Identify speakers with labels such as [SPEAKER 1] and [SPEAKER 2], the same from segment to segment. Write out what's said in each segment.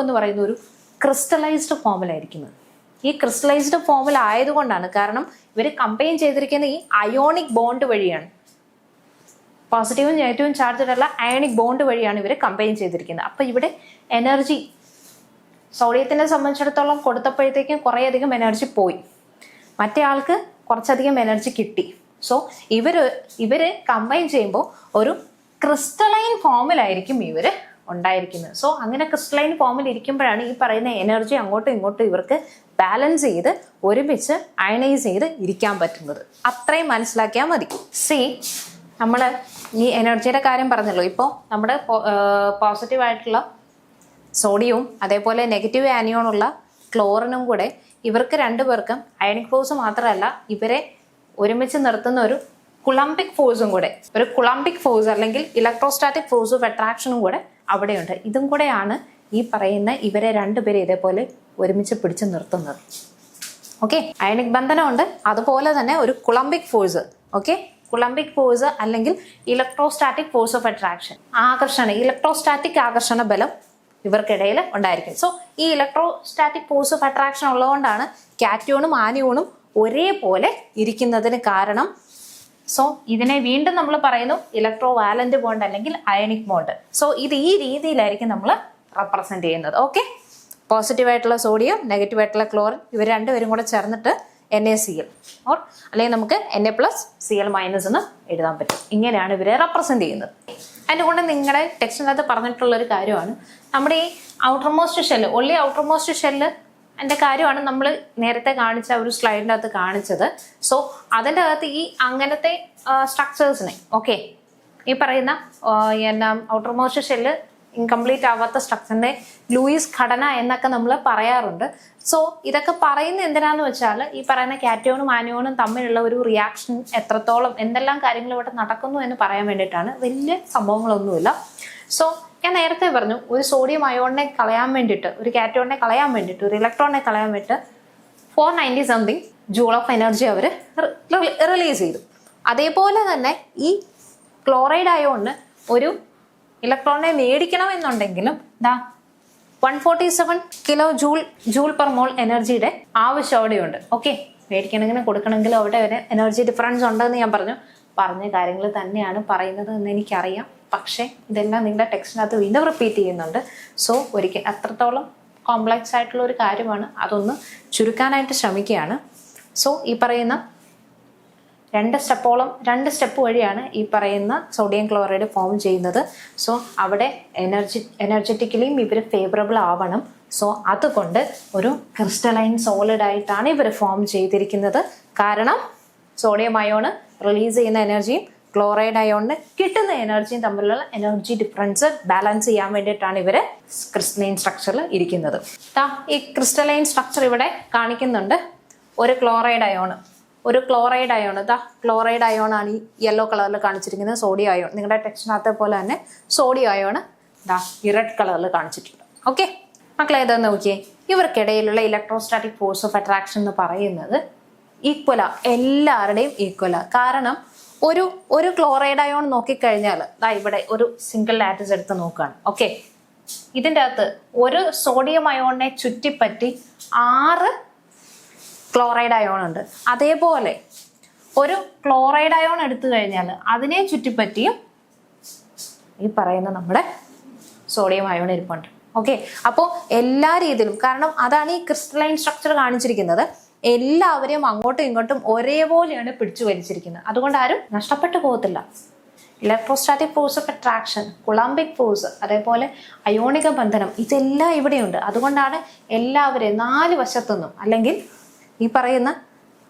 [SPEAKER 1] എന്ന് പറയുന്ന ഒരു ക്രിസ്റ്റലൈസ്ഡ് ഫോമിലായിരിക്കുന്നത്. ഈ ക്രിസ്റ്റലൈസ്ഡ് ഫോമിൽ ആയതുകൊണ്ടാണ്, കാരണം ഇവർ കമ്പൈൻ ചെയ്തിരിക്കുന്ന ഈ അയോണിക് ബോണ്ട് വഴിയാണ്, പോസിറ്റീവും നെഗറ്റീവും ചാർജുള്ള അയോണിക് ബോണ്ട് വഴിയാണ് ഇവർ കമ്പൈൻ ചെയ്തിരിക്കുന്നത്. അപ്പം ഇവിടെ എനർജി സോഡിയത്തിനെ സംബന്ധിച്ചിടത്തോളം കൊടുത്തപ്പോഴത്തേക്കും കുറേയധികം എനർജി പോയി, മറ്റേ ആൾക്ക് കുറച്ചധികം എനർജി കിട്ടി. സോ ഇവര് കമ്പൈൻ ചെയ്യുമ്പോൾ ഒരു ക്രിസ്റ്റലൈൻ ഫോമിലായിരിക്കും ഇവർ ഉണ്ടായിരിക്കുന്നത്. സോ അങ്ങനെ ക്രിസ്റ്റലൈൻ ഫോമിൽ ഇരിക്കുമ്പോഴാണ് ഈ പറയുന്ന എനർജി അങ്ങോട്ടും ഇങ്ങോട്ടും ഇവർക്ക് ബാലൻസ് ചെയ്ത് ഒരുമിച്ച് അയണൈസ് ചെയ്ത് ഇരിക്കാൻ പറ്റുന്നത്. അത്രയും മനസ്സിലാക്കിയാൽ മതി. നമ്മൾ ഈ എനർജിയുടെ കാര്യം പറഞ്ഞല്ലോ. ഇപ്പോൾ നമ്മുടെ പോസിറ്റീവ് ആയിട്ടുള്ള സോഡിയവും അതേപോലെ നെഗറ്റീവ് ആനിയോണുള്ള ക്ലോറിനും കൂടെ ഇവർക്ക് രണ്ടുപേർക്കും അയണിക് ഫോഴ്സ് മാത്രമല്ല, ഇവരെ ഒരുമിച്ച് നിർത്തുന്ന ഒരു കുളംബിക് ഫോഴ്സും കൂടെ, ഒരു കുളംബിക് ഫോഴ്സ് അല്ലെങ്കിൽ ഇലക്ട്രോസ്റ്റാറ്റിക് ഫോഴ്സ് ഓഫ് അട്രാക്ഷനും കൂടെ അവിടെയുണ്ട്. ഇതും കൂടെയാണ് ഈ പറയുന്ന ഇവരെ രണ്ടുപേരെ ഇതേപോലെ ഒരുമിച്ച് പിടിച്ചു നിർത്തുന്നത്. ഓക്കെ, അയണിക് ബന്ധനമുണ്ട്, അതുപോലെ തന്നെ ഒരു കുളംബിക് ഫോഴ്സ്. ഓക്കെ, കുളംബിക് ഫോഴ്സ് അല്ലെങ്കിൽ electrostatic force of attraction, electrostatic ആകർഷണ ബലം ഇവർക്കിടയിൽ ഉണ്ടായിരിക്കും. സോ ഈ ഇലക്ട്രോസ്റ്റാറ്റിക് ഫോഴ്സ് ഓഫ് അട്രാക്ഷൻ ഉള്ളതുകൊണ്ടാണ് കാറ്റോണും ആനിയോണും ഒരേപോലെ ഇരിക്കുന്നതിന് കാരണം. സോ ഇതിനെ വീണ്ടും നമ്മൾ പറയുന്നു ഇലക്ട്രോ വാലന്റ് ബോണ്ട് അല്ലെങ്കിൽ അയണിക് ബോണ്ട്. സോ ഇത് ഈ രീതിയിലായിരിക്കും നമ്മൾ റെപ്രസെന്റ് ചെയ്യുന്നത്. ഓക്കെ, പോസിറ്റീവായിട്ടുള്ള സോഡിയം, നെഗറ്റീവ് ആയിട്ടുള്ള ക്ലോറിൻ, ഇവർ രണ്ടുപേരും കൂടെ ചേർന്നിട്ട് NaCl ഓർ അല്ലെങ്കിൽ നമുക്ക് Na+Cl- എന്ന് എഴുതാൻ പറ്റും. ഇങ്ങനെയാണ് ഇവരെ റെപ്രസെന്റ് ചെയ്യുന്നത്. അതിൻ്റെ കൂടെ നിങ്ങളുടെ ടെക്സ്റ്റിനകത്ത് പറഞ്ഞിട്ടുള്ളൊരു കാര്യമാണ് നമ്മുടെ ഈ outermost shell, only outermost shell അതിൻ്റെ കാര്യമാണ് നമ്മൾ നേരത്തെ കാണിച്ച ഒരു സ്ലൈഡിൻ്റെ അകത്ത് കാണിച്ചത്. സോ അതിൻ്റെ അകത്ത് ഈ അങ്ങനത്തെ സ്ട്രക്ചേഴ്സിനെ, ഓക്കെ, ഈ പറയുന്ന ഔട്ടർമോസ്റ്റ് ഷെല്ല് ഇൻകംപ്ലീറ്റ് ആവാത്ത സ്ട്രക്ചറിന്റെ ലൂയിസ് ഘടന എന്നൊക്കെ നമ്മൾ പറയാറുണ്ട്. സോ ഇതൊക്കെ പറയുന്ന എന്തിനാന്ന് വെച്ചാൽ ഈ പറയുന്ന കാറ്റോണും ആനിയോണും തമ്മിലുള്ള ഒരു റിയാക്ഷൻ എത്രത്തോളം എന്തെല്ലാം കാര്യങ്ങൾ ഇവിടെ നടക്കുന്നു എന്ന് പറയാൻ വേണ്ടിയിട്ടാണ്. വലിയ സംഭവങ്ങളൊന്നുമില്ല. സോ ഞാൻ നേരത്തെ പറഞ്ഞു, ഒരു സോഡിയം അയോണിനെ കളയാൻ വേണ്ടിയിട്ട്, ഒരു കാറ്റോണിനെ കളയാൻ വേണ്ടിയിട്ട്, ഒരു ഇലക്ട്രോണിനെ കളയാൻ വേണ്ടിയിട്ട് 490 സംതിങ് ജൂൾ ഓഫ് എനർജി അവർ റിലീസ് ചെയ്തു. അതേപോലെ തന്നെ ഈ ക്ലോറൈഡ് അയോണിന് ഒരു ഇലക്ട്രോണിനെ മേടിക്കണമെന്നുണ്ടെങ്കിലും 147 കിലോ ജൂൾ പെർ മോൾ എനർജിയുടെ ആവശ്യം അവിടെയുണ്ട്. ഓക്കെ, മേടിക്കണമെങ്കിലും കൊടുക്കണമെങ്കിലും അവിടെ ഒരു എനർജി ഡിഫറൻസ് ഉണ്ടെന്ന് ഞാൻ പറഞ്ഞ കാര്യങ്ങൾ തന്നെയാണ് പറയുന്നത് എന്ന് എനിക്കറിയാം. പക്ഷേ ഇതെല്ലാം നിങ്ങളുടെ ടെക്സ്റ്റിനകത്ത് വീണ്ടും റിപ്പീറ്റ് ചെയ്യുന്നുണ്ട്. സോ ഒരിക്കൽ അത്രത്തോളം കോംപ്ലക്സ് ആയിട്ടുള്ള ഒരു കാര്യമാണ്, അതൊന്ന് ചുരുക്കാനായിട്ട് ശ്രമിക്കുകയാണ്. സോ ഈ പറയുന്ന രണ്ട് സ്റ്റെപ്പ് വഴിയാണ് ഈ പറയുന്ന സോഡിയം ക്ലോറൈഡ് ഫോം ചെയ്യുന്നത്. സോ അവിടെ എനർജറ്റിക്കലിയും ഇവർ ഫേവറബിൾ ആവണം. സോ അതുകൊണ്ട് ഒരു ക്രിസ്റ്റലൈൻ സോളിഡ് ആയിട്ടാണ് ഇവർ ഫോം ചെയ്തിരിക്കുന്നത്. കാരണം സോഡിയം അയോണ് റിലീസ് ചെയ്യുന്ന എനർജിയും ക്ലോറൈഡ് അയോണിന് കിട്ടുന്ന എനർജിയും തമ്മിലുള്ള എനർജി ഡിഫറൻസ് ബാലൻസ് ചെയ്യാൻ വേണ്ടിയിട്ടാണ് ഇവർ ക്രിസ്റ്റലൈൻ സ്ട്രക്ചറിൽ ഇരിക്കുന്നത്. ഈ ക്രിസ്റ്റലൈൻ സ്ട്രക്ചർ ഇവിടെ കാണിക്കുന്നുണ്ട്. ഒരു ക്ലോറൈഡ് അയോൺ, ക്ലോറൈഡ് അയോൺ ആണ് ഈ യെല്ലോ കളറിൽ കാണിച്ചിരിക്കുന്നത്. സോഡിയം അയോൺ, നിങ്ങളുടെ ടെക്സ്റ്റിനകത്തെ പോലെ തന്നെ സോഡിയം അയോൺ ഈ റെഡ് കളറിൽ കാണിച്ചിട്ടുണ്ട്. ഓക്കെ മക്കളെ, ഇതെന്ന് നോക്കിയേ, ഇവർക്കിടയിലുള്ള ഇലക്ട്രോസ്റ്റാറ്റിക് ഫോഴ്സ് ഓഫ് അട്രാക്ഷൻ എന്ന് പറയുന്നത് ഈക്വലാ, എല്ലാവരുടെയും ഈക്വലാ. കാരണം ഒരു ക്ലോറൈഡ് അയോൺ നോക്കിക്കഴിഞ്ഞാൽ ഇവിടെ ഒരു സിംഗിൾ ലാറ്റിസ് എടുത്ത് നോക്കുകയാണ്. ഓക്കെ, ഇതിൻ്റെ അകത്ത് ഒരു സോഡിയം അയോണിനെ ചുറ്റിപ്പറ്റി 6 ക്ലോറൈഡ് അയോൺ ഉണ്ട്. അതേപോലെ ഒരു ക്ലോറൈഡ് അയോൺ എടുത്തു കഴിഞ്ഞാൽ അതിനെ ചുറ്റിപ്പറ്റിയും ഈ പറയുന്ന നമ്മുടെ സോഡിയം അയോൺ ഇരിപ്പുണ്ട്. ഓക്കെ, അപ്പോൾ എല്ലാ രീതിയിലും, കാരണം അതാണ് ഈ ക്രിസ്റ്റലൈൻ സ്ട്രക്ചർ കാണിച്ചിരിക്കുന്നത്, എല്ലാവരെയും അങ്ങോട്ടും ഇങ്ങോട്ടും ഒരേപോലെയാണ് പിടിച്ചു വലിച്ചിരിക്കുന്നത്. അതുകൊണ്ട് ആരും നഷ്ടപ്പെട്ടു പോകത്തില്ല. Electrostatic force of attraction, coulombic force, അതേപോലെ അയോണിക ബന്ധനം, ഇതെല്ലാം ഇവിടെയുണ്ട്. അതുകൊണ്ടാണ് എല്ലാവരെയും 4 വശത്തുനിന്നും അല്ലെങ്കിൽ ഈ പറയുന്ന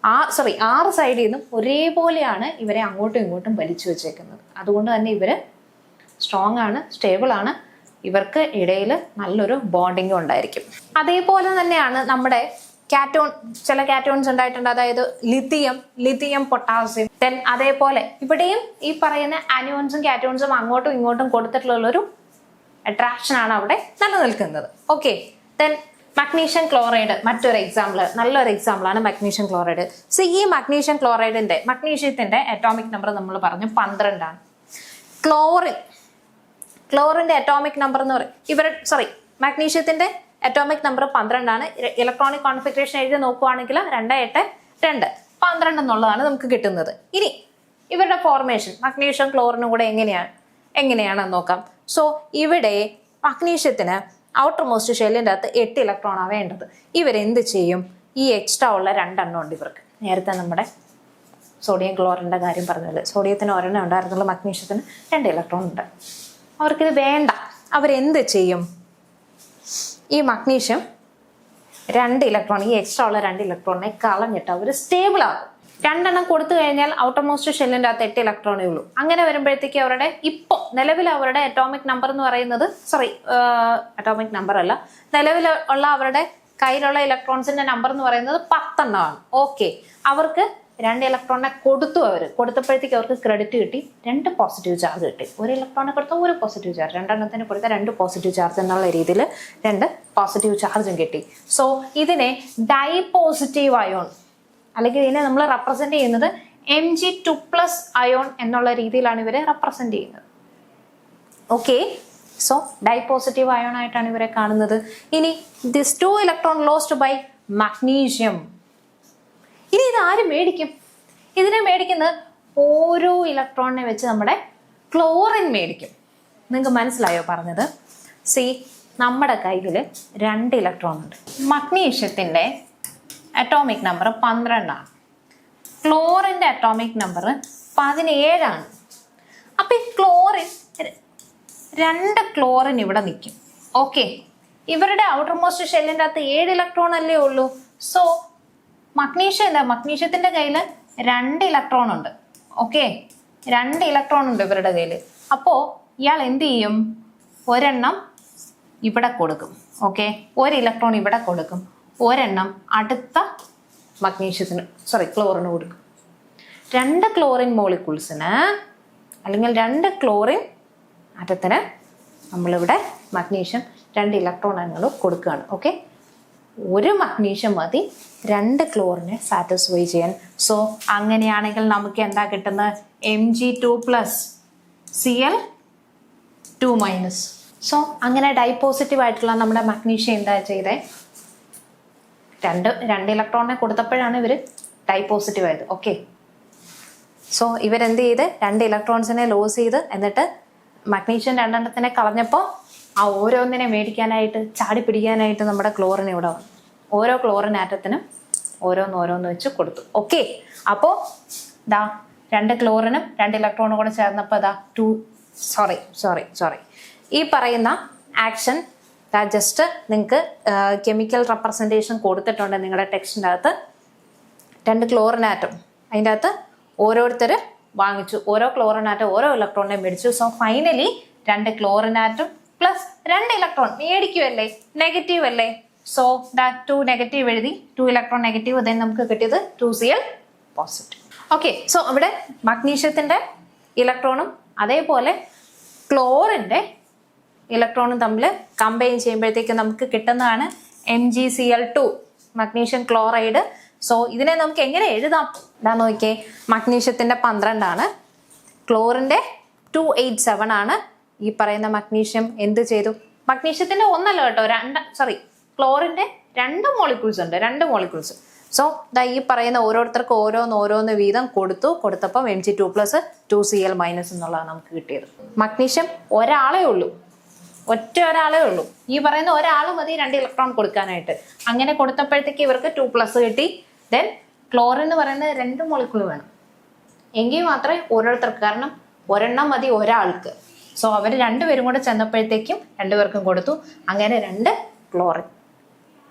[SPEAKER 1] 6 സൈഡിൽ നിന്നും ഒരേപോലെയാണ് ഇവരെ അങ്ങോട്ടും ഇങ്ങോട്ടും വലിച്ചു വെച്ചേക്കുന്നത്. അതുകൊണ്ട് തന്നെ ഇവര് സ്ട്രോങ് ആണ്, സ്റ്റേബിൾ ആണ്, ഇവർക്ക് ഇടയിൽ നല്ലൊരു ബോണ്ടിങ് ഉണ്ടായിരിക്കും. അതേപോലെ തന്നെയാണ് നമ്മുടെ ചില കാറ്റോൺസ് ഉണ്ടായിട്ടുണ്ട്, അതായത് ലിത്തിയം പൊട്ടാസ്യം. ദെൻ അതേപോലെ ഇവിടെയും ഈ പറയുന്ന ആനിയോൺസും കാറ്റോൺസും അങ്ങോട്ടും ഇങ്ങോട്ടും കൊടുത്തിട്ടുള്ളൊരു അട്രാക്ഷൻ ആണ് അവിടെ നിലനിൽക്കുന്നത്. ഓക്കെ, ദെൻ മഗ്നീഷ്യം ക്ലോറൈഡ് മറ്റൊരു നല്ലൊരു എക്സാമ്പിൾ ആണ് മഗ്നീഷ്യം ക്ലോറൈഡ്. സോ ഈ മഗ്നീഷ്യത്തിന്റെ അറ്റോമിക് നമ്പർ നമ്മൾ പറഞ്ഞു 12 ആണ്. ക്ലോറിന്റെ അറ്റോമിക് നമ്പർ എന്ന് പറയും മാഗ്നീഷ്യത്തിന്റെ അറ്റോമിക് നമ്പർ 12 ഇലക്ട്രോണിക് കോൺഫിഗറേഷൻ എഴുതി നോക്കുവാണെങ്കിൽ 2, 8, 2, 12 എന്നുള്ളതാണ് നമുക്ക് കിട്ടുന്നത്. ഇനി ഇവരുടെ ഫോർമേഷൻ മഗ്നീഷ്യം ക്ലോറിനും കൂടെ എങ്ങനെയാണെന്ന് നോക്കാം. സോ ഇവിടെ മഗ്നീഷ്യത്തിന് ഔട്ടർ മോസ്റ്റ് ഷെല്ലിൻ്റെ അകത്ത് 8 ഇലക്ട്രോണാണ് വേണ്ടത്. ഇവരെന്ത് ചെയ്യും? ഈ എക്സ്ട്രാ ഉള്ള 2 ഉണ്ട് ഇവർക്ക്. നേരത്തെ നമ്മുടെ സോഡിയം ക്ലോറിൻ്റെ കാര്യം പറഞ്ഞത്, സോഡിയത്തിന് 1 ഉണ്ടായിരുന്നുള്ള മഗ്നീഷ്യത്തിന് 2 ഇലക്ട്രോൺ ഉണ്ട്. അവർക്കിത് വേണ്ട. അവരെന്ത് ചെയ്യും? ഈ മഗ്നീഷ്യം 2 ഇലക്ട്രോൺ, ഈ എക്സ്ട്രാ ഉള്ള 2 ഇലക്ട്രോണിനെ കളഞ്ഞിട്ട് അവർ സ്റ്റേബിൾ ആകും. 2 കൊടുത്തു കഴിഞ്ഞാൽ ഔട്ടർ മോസ്റ്റ് ഷെല്ലിൻ്റെ അകത്ത് 8 ഇലക്ട്രോണേ ഉള്ളൂ. അങ്ങനെ വരുമ്പോഴത്തേക്ക് അവരുടെ ഇപ്പോൾ നിലവിൽ അവരുടെ അറ്റോമിക് നമ്പർ എന്ന് പറയുന്നത് അറ്റോമിക് നമ്പർ അല്ല, നിലവിലുള്ള അവരുടെ കയ്യിലുള്ള ഇലക്ട്രോൺസിന്റെ നമ്പർ എന്ന് പറയുന്നത് 10 ആണ്. ഓക്കെ, അവർക്ക് 2 ഇലക്ട്രോണിനെ കൊടുത്തപ്പോഴത്തേക്ക് അവർക്ക് ക്രെഡിറ്റ് കിട്ടി, 2 പോസിറ്റീവ് ചാർജ് കിട്ടി. 1 ഇലക്ട്രോണിനെ കൊടുത്ത 1 പോസിറ്റീവ് ചാർജ്, 2 കൊടുത്ത 2 പോസിറ്റീവ് ചാർജ് എന്നുള്ള രീതിയിൽ 2 പോസിറ്റീവ് ചാർജും കിട്ടി. സോ ഇതിനെ ഡൈപോസിറ്റീവ് അയോൺ, അല്ലെങ്കിൽ ഇതിനെ നമ്മൾ റെപ്രസെന്റ് ചെയ്യുന്നത് Mg2+ അയോൺ എന്നുള്ള രീതിയിലാണ് ഇവരെ റെപ്രസെന്റ് ചെയ്യുന്നത്. ഓക്കെ, സോ ഡൈപോസിറ്റീവ് അയോൺ ആയിട്ടാണ് ഇവരെ കാണുന്നത്. ഇനി this 2 electron lost by magnesium. ഇനി ഇത് ആര് മേടിക്കും? ഇതിനെ മേടിക്കുന്നത് ഓരോ ഇലക്ട്രോണിനെ വെച്ച് നമ്മുടെ ക്ലോറിൻ മേടിക്കും. നിങ്ങൾക്ക് മനസ്സിലായോ പറഞ്ഞത്? നമ്മുടെ കയ്യിൽ 2 ഇലക്ട്രോൺ ഉണ്ട്. മഗ്നീഷ്യത്തിന്റെ അറ്റോമിക് നമ്പർ 12 ആണ്. ക്ലോറിന്റെ അറ്റോമിക് നമ്പർ 17 ആണ്. അപ്പൊ ഈ ക്ലോറിൻ 2 ക്ലോറിൻ ഇവിടെ നിൽക്കും. ഓക്കെ, ഇവരുടെ ഔട്ടർ മോസ്റ്റ് ഷെല്ലിൻ്റെ അകത്ത് 7 ഇലക്ട്രോൺ അല്ലേ ഉള്ളൂ. സോ മഗ്നീഷ്യത്തിന്റെ കയ്യിൽ 2 ഇലക്ട്രോൺ ഉണ്ട്. ഓക്കെ, 2 ഇലക്ട്രോൺ ഉണ്ട് ഇവരുടെ കയ്യിൽ. അപ്പോ ഇയാൾ എന്ത് ചെയ്യും? ഒരെണ്ണം ഇവിടെ കൊടുക്കും. ഓക്കെ, 1 ഇലക്ട്രോൺ ഇവിടെ കൊടുക്കും, ഒരെണ്ണം അടുത്ത ക്ലോറിന് കൊടുക്കും. 2 ക്ലോറിൻ മോളിക്യൂൾസിന് അല്ലെങ്കിൽ 2 ക്ലോറിൻ ആറ്റത്തിന് നമ്മളിവിടെ മഗ്നീഷ്യം 2 ഇലക്ട്രോൺ കൊടുക്കുകയാണ്. ഓക്കെ, 1 മഗ്നീഷ്യം മതി 2 ക്ലോറിനെ സാറ്റിസ്ഫൈ ചെയ്യാൻ. സോ അങ്ങനെയാണെങ്കിൽ നമുക്ക് എന്താ കിട്ടുന്നത്? Mg2+ Cl2-. സോ അങ്ങനെ ഡൈപോസിറ്റീവ് ആയിട്ടുള്ള നമ്മുടെ മഗ്നീഷ്യം എന്താ ചെയ്തേ? 2 ഇലക്ട്രോണിനെ കൊടുത്തപ്പോഴാണ് ഇവർ ഡൈപോസിറ്റീവ് ആയത്. ഓക്കെ, സോ ഇവരെന്ത് ചെയ്ത് 2 ഇലക്ട്രോൺസിനെ ലോസ് ചെയ്ത് എന്നിട്ട് മഗ്നീഷ്യം 2 കളഞ്ഞപ്പോൾ ആ ഓരോന്നിനെ മേടിക്കാനായിട്ട് ചാടി പിടിക്കാനായിട്ട് നമ്മുടെ ക്ലോറിൻ ഇവിടെ വന്നു. ഓരോ ക്ലോറിൻ ആറ്റത്തിനും ഓരോന്ന് വെച്ച് കൊടുത്തു. ഓക്കെ, അപ്പോൾ 2 ക്ലോറിനും 2 ഇലക്ട്രോണും കൂടെ ചേർന്നപ്പോൾ ഈ പറയുന്ന ആക്ഷൻ ജസ്റ്റ് നിങ്ങൾക്ക് കെമിക്കൽ റെപ്രസെൻറ്റേഷൻ കൊടുത്തിട്ടുണ്ട് നിങ്ങളുടെ ടെക്സ്റ്റിൻ്റെ അകത്ത്. 2 ക്ലോറിൻ ആറ്റം അതിൻ്റെ അകത്ത് ഓരോരുത്തർ വാങ്ങിച്ചു, ഓരോ ക്ലോറിൻ ആറ്റം ഓരോ ഇലക്ട്രോണിനെ മേടിച്ചു. So finally 2 chlorine atom plus 2 electron മേടിക്കുമല്ലേ, നെഗറ്റീവ് അല്ലേ. സോ 2 നെഗറ്റീവ് എഴുതി, 2 ഇലക്ട്രോൺ നെഗറ്റീവ്, then നമുക്ക് കിട്ടിയത് 2Cl പോസിറ്റീവ്. ഓക്കെ, സോ ഇവിടെ മഗ്നീഷ്യത്തിന്റെ ഇലക്ട്രോണും അതേപോലെ ക്ലോറിന്റെ ഇലക്ട്രോണും തമ്മിൽ കമ്പൈൻ ചെയ്യുമ്പോഴത്തേക്ക് നമുക്ക് കിട്ടുന്നതാണ് MgCl2, മഗ്നീഷ്യം ക്ലോറൈഡ്. സോ ഇതിനെ നമുക്ക് എങ്ങനെ എഴുതാം? നോക്കിയേ, മഗ്നീഷ്യത്തിന്റെ 12 ആണ്, ക്ലോറിന്റെ 287 ആണ്. ഈ പറയുന്ന മഗ്നീഷ്യം എന്ത് ചെയ്തു? മഗ്നീഷ്യത്തിന്റെ 1 കേട്ടോ, ക്ലോറിന്റെ 2 മോളിക്യൂൾസ് ഉണ്ട്, 2 മോളിക്യൂൾസ്. സോ ഈ പറയുന്ന ഓരോരുത്തർക്ക് ഓരോന്ന് വീതം കൊടുത്തപ്പോൾ Mg2+ 2Cl- എന്നുള്ളതാണ് നമുക്ക് കിട്ടിയത്. മഗ്നീഷ്യം ഒറ്റ ഒരാളേ ഉള്ളൂ. ഈ പറയുന്ന ഒരാൾ മതി 2 ഇലക്ട്രോൺ കൊടുക്കാനായിട്ട്. അങ്ങനെ കൊടുത്തപ്പോഴത്തേക്ക് ഇവർക്ക് 2+ കിട്ടി. ദെൻ ക്ലോറിൻ എന്ന് പറയുന്നത് 2 മോളിക്യൂൾ വേണം എങ്കിൽ മാത്രമേ ഓരോരുത്തർക്ക്, കാരണം ഒരെണ്ണം മതി ഒരാൾക്ക്. സോ അവർ 2 പേരും കൂടെ ചെന്നപ്പോഴത്തേക്കും 2 പേർക്കും കൊടുത്തു. അങ്ങനെ 2 ക്ലോറിൻ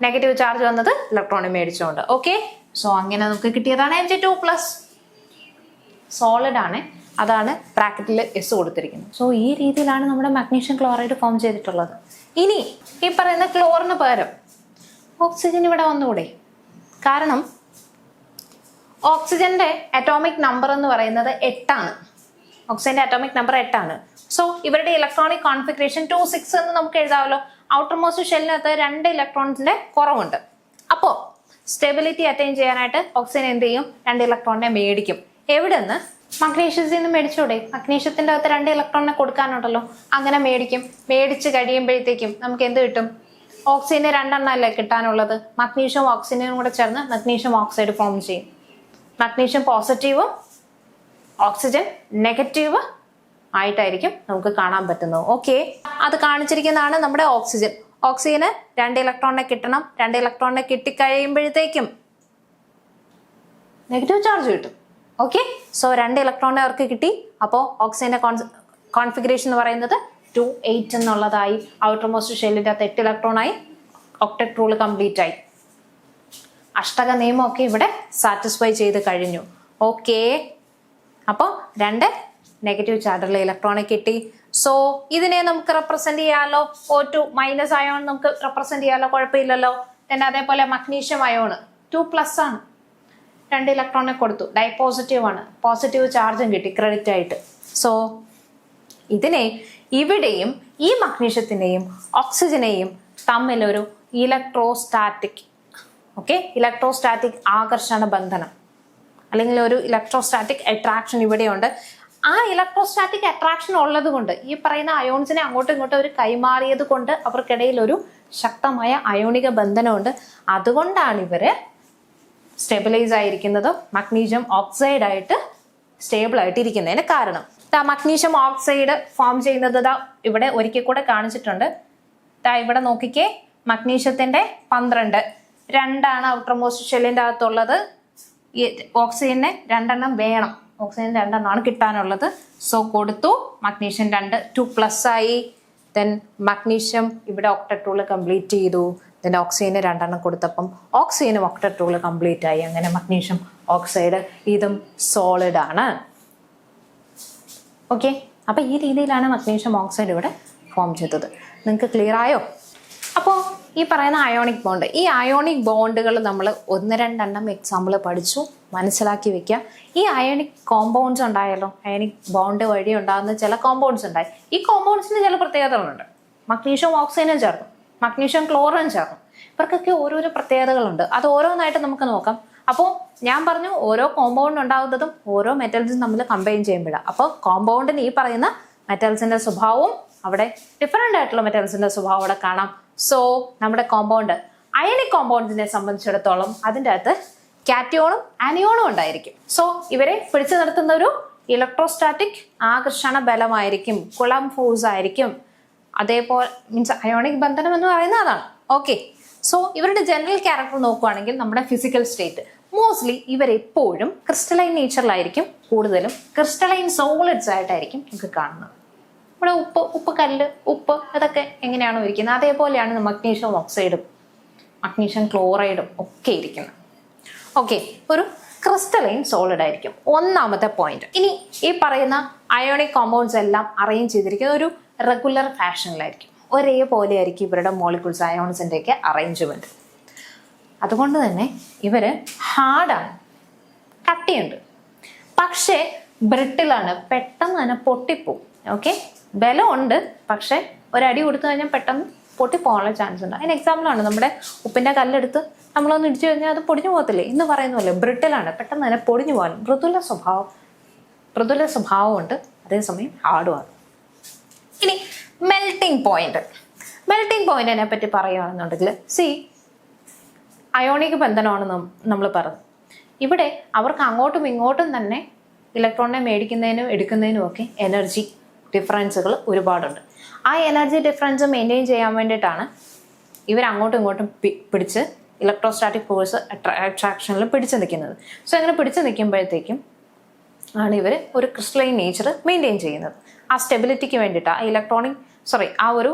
[SPEAKER 1] നെഗറ്റീവ് ചാർജ് വന്നത് ഇലക്ട്രോണിനെ മേടിച്ചുകൊണ്ട്. ഓക്കെ, സോ അങ്ങനെ നമുക്ക് കിട്ടിയതാണ് Mg2+. സോളിഡ് ആണ്, അതാണ് ബ്രാക്കറ്റിൽ S കൊടുത്തിരിക്കുന്നത്. സോ ഈ രീതിയിലാണ് നമ്മുടെ മഗ്നീഷ്യം ക്ലോറൈഡ് ഫോം ചെയ്തിട്ടുള്ളത്. ഇനി ഈ പറയുന്ന ക്ലോറിന് പകരം ഓക്സിജൻ ഇവിടെ വന്നുകൂടെ? കാരണം ഓക്സിജന്റെ അറ്റോമിക് നമ്പർ എന്ന് പറയുന്നത് 8 ആണ്. ഓക്സിജന്റെ അറ്റോമിക് നമ്പർ 8 ആണ്. സോ ഇവരുടെ ഇലക്ട്രോണിക് കോൺഫിഗറേഷൻ 2,6 എന്ന് നമുക്ക് എഴുതാമല്ലോ. ഔട്ടർ മോസ്റ്റ് ഷെല്ലിനകത്ത് 2 ഇലക്ട്രോൺസിന്റെ കുറവുണ്ട്. അപ്പോൾ സ്റ്റെബിലിറ്റി അറ്റൈൻ ചെയ്യാനായിട്ട് ഓക്സിജൻ എന്ത് ചെയ്യും? 2 ഇലക്ട്രോണിനെ മേടിക്കും. എവിടെ നിന്ന്? മഗ്നീഷ്യത്തിൽ നിന്ന് മേടിച്ചൂടെ? മഗ്നീഷ്യത്തിന്റെ അകത്ത് 2 ഇലക്ട്രോണിനെ കൊടുക്കാനുണ്ടല്ലോ. അങ്ങനെ മേടിക്കും. മേടിച്ച് കഴിയുമ്പോഴത്തേക്കും നമുക്ക് എന്ത് കിട്ടും? ഓക്സിജന് 2 അല്ലേ കിട്ടാനുള്ളത്. മഗ്നീഷ്യവും ഓക്സിജനും കൂടെ ചേർന്ന് മഗ്നീഷ്യം ഓക്സൈഡ് ഫോം ചെയ്യും. മഗ്നീഷ്യം പോസിറ്റീവും ഓക്സിജൻ നെഗറ്റീവ് ആയിട്ടായിരിക്കും നമുക്ക് കാണാൻ പറ്റുന്നത്. ഓക്കെ, അത് കാണിച്ചിരിക്കുന്നതാണ് നമ്മുടെ ഓക്സിജൻ. ഓക്സിജന് 2 ഇലക്ട്രോണിനെ കിട്ടണം. 2 ഇലക്ട്രോണിനെ കിട്ടിക്കഴിയുമ്പോഴത്തേക്കും നെഗറ്റീവ് ചാർജ് കിട്ടും. ഓക്കെ, സോ 2 ഇലക്ട്രോണിനെ അവർക്ക് കിട്ടി. അപ്പോൾ ഓക്സിജന്റെ കോൺഫിഗറേഷൻ എന്ന് പറയുന്നത് 2-8 എന്നുള്ളതായി. ഔട്ടർ മോസ്റ്റ് ഷെല്ലിന്റെ അകത്ത് 8 ഇലക്ട്രോണായി. ഒക്ടറ്റ് റൂൾ കംപ്ലീറ്റ് ആയി. അഷ്ടക നിയമമൊക്കെ ഇവിടെ സാറ്റിസ്ഫൈ ചെയ്ത് കഴിഞ്ഞു. ഓക്കെ, അപ്പോൾ 2 നെഗറ്റീവ് ചാർജുള്ള ഇലക്ട്രോണെ കിട്ടി. സോ ഇതിനെ നമുക്ക് റെപ്രസെന്റ് ചെയ്യാമല്ലോ. O2 മൈനസ് അയോൺ നമുക്ക് റെപ്രസെന്റ് ചെയ്യാമല്ലോ, കുഴപ്പമില്ലല്ലോ. പിന്നെ അതേപോലെ മഗ്നീഷ്യം അയോൺ 2+ ആണ്. 2 ഇലക്ട്രോണെ കൊടുത്തു. ഡൈപോസിറ്റീവ് ആണ്. പോസിറ്റീവ് ചാർജും കിട്ടി ക്രെഡിറ്റ് ആയിട്ട്. സോ ഇതിനെ ഇവിടെയും ഈ മഗ്നീഷ്യത്തിനെയും ഓക്സിജനെയും തമ്മിലൊരു ഇലക്ട്രോസ്റ്റാറ്റിക് ഇലക്ട്രോസ്റ്റാറ്റിക് ആകർഷണ ബന്ധനം അല്ലെങ്കിൽ ഒരു ഇലക്ട്രോസ്റ്റാറ്റിക് അട്രാക്ഷൻ ഇവിടെയുണ്ട്. ആ ഇലക്ട്രോസ്റ്റാറ്റിക് അട്രാക്ഷൻ ഉള്ളത് കൊണ്ട് ഈ പറയുന്ന അയോൺസിനെ അങ്ങോട്ടും ഇങ്ങോട്ടും ഒരു കൈമാറിയത് കൊണ്ട് അവർക്കിടയിൽ ഒരു ശക്തമായ അയോണിക ബന്ധനമുണ്ട്. അതുകൊണ്ടാണ് ഇവര് സ്റ്റെബിലൈസ് ആയിരിക്കുന്നത്. മഗ്നീഷ്യം ഓക്സൈഡ് ആയിട്ട് സ്റ്റേബിൾ ആയിട്ട് ഇരിക്കുന്നതിന് കാരണം മഗ്നീഷ്യം ഓക്സൈഡ് ഫോം ചെയ്യുന്നത് ഇവിടെ ഒരിക്കൽ കൂടെ കാണിച്ചിട്ടുണ്ട്. ഇവിടെ നോക്കിക്കേ, മഗ്നീഷ്യത്തിന്റെ 12 2 ഔട്ടർ മോസ്റ്റ് ഷെല്ലിന്റെ അകത്തുള്ളത്. ഈ ഓക്സിജന് 2 വേണം. ഓക്സിജൻ 2 കിട്ടാനുള്ളത്. സോ കൊടുത്തു. മഗ്നീഷ്യം 2+ ആയി. ദെൻ മഗ്നീഷ്യം ഇവിടെ ഒക്ടറ്റ് റൂൾ കംപ്ലീറ്റ് ചെയ്തു. ദെൻ ഓക്സിജന് 2 കൊടുത്തപ്പം ഓക്സിജനും ഒക്ടറ്റ് റൂൾ കംപ്ലീറ്റ് ആയി. അങ്ങനെ മഗ്നീഷ്യം ഓക്സൈഡ് ഇതും സോളിഡ് ആണ്. ഓക്കെ, അപ്പൊ ഈ രീതിയിലാണ് മഗ്നീഷ്യം ഓക്സൈഡ് ഇവിടെ ഫോം ചെയ്തത്. നിങ്ങൾക്ക് ക്ലിയർ ആയോ? അപ്പോൾ ഈ പറയുന്ന അയോണിക് ബോണ്ട്, ഈ അയോണിക് ബോണ്ടുകൾ നമ്മൾ 1-2 എക്സാമ്പിൾ പഠിച്ചു, മനസ്സിലാക്കി വെക്കുക. ഈ അയോണിക് കോമ്പൗണ്ട്സ് ഉണ്ടായല്ലോ, അയോണിക് ബോണ്ട് വഴി ഉണ്ടാകുന്ന ചില കോമ്പൗണ്ട്സ് ഉണ്ടായി. ഈ കോമ്പൗണ്ട്സിന് ചില പ്രത്യേകതകളുണ്ട്. മഗ്നീഷ്യം ഓക്സിജനും ചേർന്നു, മഗ്നീഷ്യം ക്ലോറിനും ചേർന്നു. ഇവർക്കൊക്കെ ഓരോരോ പ്രത്യേകതകളുണ്ട്. അത് ഓരോന്നായിട്ട് നമുക്ക് നോക്കാം. അപ്പോൾ ഞാൻ പറഞ്ഞു, ഓരോ കോമ്പൗണ്ട് ഉണ്ടാകുന്നതും ഓരോ മെറ്റൽസും നമ്മൾ കമ്പൈൻ ചെയ്യുമ്പോഴാണ്. അപ്പോൾ കോമ്പൗണ്ടിന് ഈ പറയുന്ന മെറ്റൽസിന്റെ സ്വഭാവവും അവിടെ ഡിഫറെൻ്റ് ആയിട്ടുള്ള മെറ്റൽസിന്റെ സ്വഭാവം അവിടെ കാണാം. സോ നമ്മുടെ കോമ്പൗണ്ട്, അയണിക് കോമ്പൗണ്ട്സിനെ സംബന്ധിച്ചിടത്തോളം അതിൻ്റെ അകത്ത് കാറ്റയോണും ആനിയോണും ഉണ്ടായിരിക്കും. സോ ഇവരെ പിടിച്ചു നിർത്തുന്ന ഒരു ഇലക്ട്രോസ്റ്റാറ്റിക് ആകർഷണ ബലമായിരിക്കും, കുളം ഫോഴ്സ് ആയിരിക്കും. അതേപോലെ മീൻസ് അയോണിക് ബന്ധനം എന്ന് പറയുന്നത് അതാണ്. ഓക്കെ, സോ ഇവരുടെ ജനറൽ ക്യാരക്ടർ നോക്കുകയാണെങ്കിൽ നമ്മുടെ ഫിസിക്കൽ സ്റ്റേറ്റ് മോസ്റ്റ്ലി ഇവരെപ്പോഴും ക്രിസ്റ്റലൈൻ നേച്ചറിലായിരിക്കും. കൂടുതലും ക്രിസ്റ്റലൈൻ സോളിഡ്സ് ആയിട്ടായിരിക്കും നമുക്ക് കാണുന്നത്. ഇവിടെ ഉപ്പ് കല്ല്, ഉപ്പ് ഇതൊക്കെ എങ്ങനെയാണോ ഇരിക്കുന്നത് അതേപോലെയാണ് മഗ്നീഷ്യം ഓക്സൈഡും മഗ്നീഷ്യം ക്ലോറൈഡും ഒക്കെ ഇരിക്കുന്നത്. ഓക്കെ, ഒരു ക്രിസ്റ്റലൈൻ സോളിഡ് ആയിരിക്കും. ഒന്നാമത്തെ പോയിന്റ്. ഇനി ഈ പറയുന്ന അയോണിക് കോമ്പൗണ്ട്സ് എല്ലാം അറേഞ്ച് ചെയ്തിരിക്കുന്നത് ഒരു റെഗുലർ ഫാഷനിലായിരിക്കും. ഒരേപോലെ ആയിരിക്കും ഇവരുടെ മോളിക്യൂൾസ്, അയോൺസിൻ്റെ ഒക്കെ അറേഞ്ച്മെന്റ്. അതുകൊണ്ട് തന്നെ ഇവര് ഹാർഡാണ്, കട്ടിയുണ്ട്, പക്ഷേ ബ്രിട്ടിലാണ്, പെട്ടെന്ന് തന്നെ പൊട്ടിപ്പോവും. ഓക്കെ, ബലമുണ്ട്, പക്ഷെ ഒരടി കൊടുത്തു കഴിഞ്ഞാൽ പെട്ടെന്ന് പൊട്ടിപ്പോകാനുള്ള ചാൻസ് ഉണ്ട്. അതിന് എക്സാമ്പിളാണ് നമ്മുടെ ഉപ്പിന്റെ കല്ലെടുത്ത് നമ്മളൊന്ന് ഇടിച്ചു കഴിഞ്ഞാൽ അത് പൊടിഞ്ഞു പോകത്തില്ലേ എന്ന് പറയുന്നല്ലേ. ബ്രിട്ടിലാണ്, പെട്ടെന്ന് തന്നെ പൊടിഞ്ഞു പോകാൻ മൃദുല സ്വഭാവമുണ്ട്, അതേസമയം ഹാർഡുമാണ്. ഇനി മെൽറ്റിംഗ് പോയിന്റിനെ പറ്റി പറയുകയാണെന്നുണ്ടെങ്കിൽ അയോണിക് ബന്ധനമാണ് നമ്മൾ പറഞ്ഞത്. ഇവിടെ അവർക്ക് അങ്ങോട്ടും ഇങ്ങോട്ടും തന്നെ ഇലക്ട്രോണിനെ മേടിക്കുന്നതിനും എടുക്കുന്നതിനും ഒക്കെ എനർജി ഡിഫറൻസുകൾ ഒരുപാടുണ്ട്. ആ എനർജി ഡിഫറൻസ് മെയിൻറ്റെയിൻ ചെയ്യാൻ വേണ്ടിയിട്ടാണ് ഇവർ അങ്ങോട്ടും ഇങ്ങോട്ടും പിടിച്ച് ഇലക്ട്രോസ്റ്റാറ്റിക് ഫോഴ്സ് അട്രാക്ഷനിൽ പിടിച്ചു നിൽക്കുന്നത്. സോ അങ്ങനെ പിടിച്ചു നിൽക്കുമ്പോഴത്തേക്കും ആണ് ഇവർ ഒരു ക്രിസ്റ്റലൈൻ നേച്ചർ മെയിൻറ്റെയിൻ ചെയ്യുന്നത്. ആ സ്റ്റെബിലിറ്റിക്ക് വേണ്ടിയിട്ടാണ് ആ ഒരു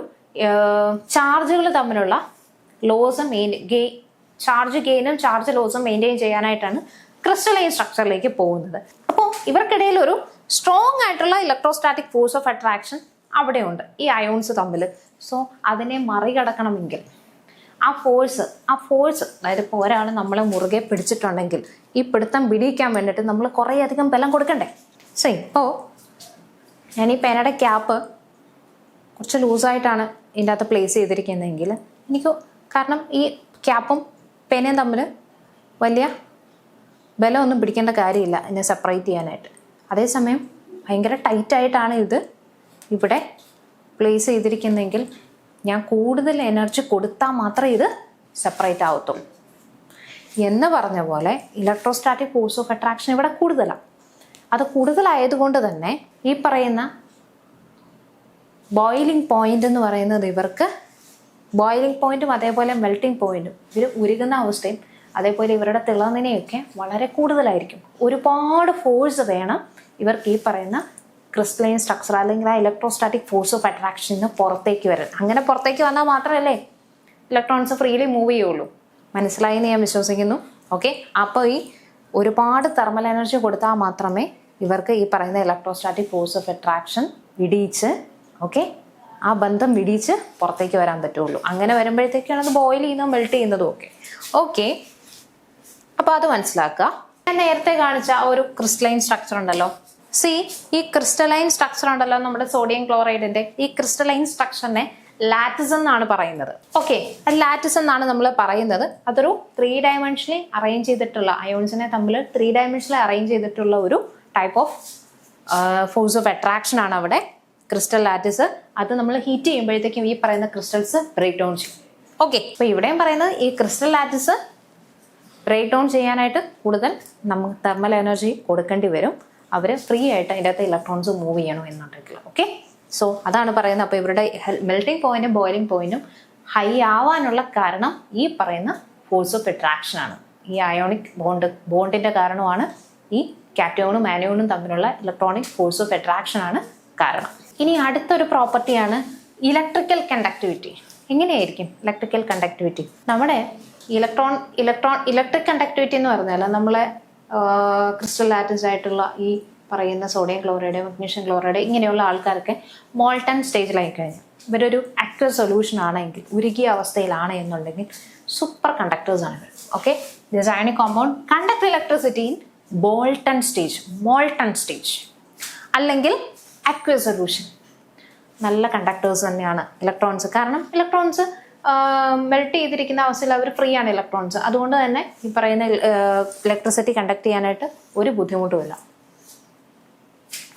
[SPEAKER 1] ചാർജുകൾ തമ്മിലുള്ള ലോസ് ചാർജ് ഗെയിനും ചാർജ് ലോസും മെയിൻറ്റെയിൻ ചെയ്യാനായിട്ടാണ് ക്രിസ്റ്റലൈൻ സ്ട്രക്ചറിലേക്ക് പോകുന്നത്. അപ്പോൾ ഇവർക്കിടയിൽ ഒരു സ്ട്രോങ് ആയിട്ടുള്ള ഇലക്ട്രോസ്റ്റാറ്റിക് ഫോഴ്സ് ഓഫ് അട്രാക്ഷൻ അവിടെയുണ്ട് ഈ അയോൺസ് തമ്മിൽ. സോ അതിനെ മറികടക്കണമെങ്കിൽ ആ ഫോഴ്സ് അതായത് ഇപ്പോൾ ഒരാൾ നമ്മളെ മുറുകെ പിടിച്ചിട്ടുണ്ടെങ്കിൽ ഈ പിടുത്തം പിടിയിക്കാൻ വേണ്ടിയിട്ട് നമ്മൾ കുറേയധികം ബലം കൊടുക്കണ്ടേ. ഇപ്പോൾ ഞാൻ ഈ പേനയുടെ ക്യാപ്പ് കുറച്ച് ലൂസായിട്ടാണ് ഇതിൻ്റെ അകത്ത് പ്ലേസ് ചെയ്തിരിക്കുന്നതെങ്കിൽ കാരണം ഈ ക്യാപ്പും പേനയും തമ്മിൽ വലിയ ബലമൊന്നും പിടിക്കേണ്ട കാര്യമില്ല എന്നെ സെപ്പറേറ്റ് ചെയ്യാനായിട്ട്. അതേസമയം ഭയങ്കര ടൈറ്റായിട്ടാണ് ഇത് ഇവിടെ പ്ലേസ് ചെയ്തിരിക്കുന്നതെങ്കിൽ ഞാൻ കൂടുതൽ എനർജി കൊടുത്താൽ മാത്രമേ ഇത് സെപ്പറേറ്റ് ആവത്തുള്ളൂ. എന്ന് പറഞ്ഞ പോലെ ഇലക്ട്രോസ്റ്റാറ്റിക് ഫോഴ്സ് ഓഫ് അട്രാക്ഷൻ ഇവിടെ കൂടുതലാണ്. അത് കൂടുതലായതുകൊണ്ട് തന്നെ ഈ പറയുന്ന ബോയിലിംഗ് പോയിന്റ് എന്ന് പറയുന്നത് ഇവർക്ക് ബോയിലിംഗ് പോയിന്റും അതേപോലെ മെൽറ്റിംഗ് പോയിന്റും ഇവർ ഉരുകുന്ന അവസ്ഥയും അതേപോലെ ഇവരുടെ തിളനിനെയൊക്കെ വളരെ കൂടുതലായിരിക്കും. ഒരുപാട് ഫോഴ്സ് വേണം ഇവർക്ക് ഈ പറയുന്ന ക്രിസ്റ്റലൈൻ സ്ട്രക്ചർ അല്ലെങ്കിൽ ആ ഇലക്ട്രോസ്റ്റാറ്റിക് ഫോഴ്സ് ഓഫ് അട്രാക്ഷന് പുറത്തേക്ക് വരാൻ. അങ്ങനെ പുറത്തേക്ക് വന്നാൽ മാത്രമല്ലേ ഇലക്ട്രോൺസ് ഫ്രീലി മൂവ് ചെയ്യുള്ളൂ. മനസ്സിലായി എന്ന് ഞാൻ വിശ്വസിക്കുന്നു. ഓക്കെ, അപ്പോൾ ഈ ഒരുപാട് തെർമൽ എനർജി കൊടുത്താൽ മാത്രമേ ഇവർക്ക് ഈ പറയുന്ന ഇലക്ട്രോസ്റ്റാറ്റിക് ഫോഴ്സ് ഓഫ് അട്രാക്ഷൻ വിടിയിച്ച് ആ ബന്ധം വിടിയിച്ച് പുറത്തേക്ക് വരാൻ പറ്റുള്ളൂ. അങ്ങനെ വരുമ്പോഴത്തേക്കാണ് അത് ബോയിൽ ചെയ്യുന്നതും മെൽറ്റ് ചെയ്യുന്നതും ഓക്കെ. അപ്പോൾ അത് മനസ്സിലാക്കുക. ഞാൻ നേരത്തെ കാണിച്ച ഒരു ക്രിസ്റ്റലൈൻ സ്ട്രക്ചർ ഉണ്ടല്ലോ, ഈ ക്രിസ്റ്റലൈൻ സ്ട്രക്ചർ ഉണ്ടല്ലോ നമ്മുടെ സോഡിയം ക്ലോറൈഡിന്റെ, ഈ ക്രിസ്റ്റലൈൻ സ്ട്രക്ചറിനെ ലാറ്റിസ് എന്നാണ് പറയുന്നത്. ഓക്കെ, ലാറ്റിസ് എന്നാണ് നമ്മൾ പറയുന്നത്. അതൊരു 3 ഡയമെൻഷനിൽ അറേഞ്ച് ചെയ്തിട്ടുള്ള, അയോൺസിനെ തമ്മിൽ 3 ഡയമെൻഷനിൽ അറേഞ്ച് ചെയ്തിട്ടുള്ള ഒരു type of force of attraction ആണ് അവിടെ ക്രിസ്റ്റൽ ലാറ്റിസ്. അത് നമ്മൾ ഹീറ്റ് ചെയ്യുമ്പോഴത്തേക്കും ഈ പറയുന്ന ക്രിസ്റ്റൽസ് ബ്രേക്ക് ഡൗൺ ചെയ്യും. ഓക്കെ, അപ്പോൾ ഇവിടെയും പറയുന്നത് ഈ ക്രിസ്റ്റൽ ലാറ്റിസ് ബ്രേക്ക് ഡൗൺ ചെയ്യാനായിട്ട് കൂടുതൽ നമുക്ക് തെർമൽ എനർജി കൊടുക്കേണ്ടി വരും. അവർ ഫ്രീ ആയിട്ട് അതിൻ്റെ അകത്ത് ഇലക്ട്രോൺസ് മൂവ് ചെയ്യണം എന്നുണ്ടെങ്കിൽ. ഓക്കെ, സോ അതാണ് പറയുന്നത്. അപ്പോൾ ഇവരുടെ മെൽറ്റിംഗ് പോയിന്റും ബോയിലിംഗ് പോയിന്റും ഹൈ ആവാനുള്ള കാരണം ഈ പറയുന്ന ഫോഴ്സ് ഓഫ് അട്രാക്ഷൻ ആണ്. ഈ അയോണിക് ബോണ്ടിന്റെ കാരണമാണ് ഈ കാറ്റയോണും ആനയോണും തമ്മിലുള്ള ഇലക്ട്രോണിക് ഫോഴ്സ് ഓഫ് അട്രാക്ഷൻ ആണ് കാരണം. ഇനി അടുത്തൊരു പ്രോപ്പർട്ടിയാണ് ഇലക്ട്രിക്കൽ കണ്ടക്ടിവിറ്റി. എങ്ങനെയായിരിക്കും ഇലക്ട്രിക്കൽ കണ്ടക്ടിവിറ്റി? നമ്മുടെ ഇലക്ട്രിക് കണ്ടക്ടിവിറ്റി എന്ന് പറഞ്ഞാൽ നമ്മളെ ക്രിസ്റ്റൽ ആറ്റംസ് ആയിട്ടുള്ള ഈ പറയുന്ന സോഡിയം ക്ലോറൈഡ്, മഗ്നീഷ്യം ക്ലോറൈഡ് ഇങ്ങനെയുള്ള ആൾക്കാർക്ക് മോൾട്ടൺ സ്റ്റേജിലായി കഴിഞ്ഞു ഇവരൊരു ആക്വസ് സൊല്യൂഷൻ ആണെങ്കിൽ, ഉരുകിയ അവസ്ഥയിലാണ് എന്നുണ്ടെങ്കിൽ സൂപ്പർ കണ്ടക്ടേഴ്സ് ആണ് ഇവർ. Okay, this ionic compound conduct electricity in molten stage അല്ലെങ്കിൽ ആക്വസ് സൊല്യൂഷൻ. നല്ല കണ്ടക്ടേഴ്സ് തന്നെയാണ് ഇലക്ട്രോൺസ്. കാരണം ഇലക്ട്രോൺസ് മെൽറ്റ് ചെയ്തിരിക്കുന്ന അവസ്ഥയിൽ അവർ ഫ്രീ ആണ് ഇലക്ട്രോൺസ്. അതുകൊണ്ട് തന്നെ ഈ പറയുന്ന ഇലക്ട്രിസിറ്റി കണ്ടക്ട് ചെയ്യാനായിട്ട് ഒരു ബുദ്ധിമുട്ടുമില്ല.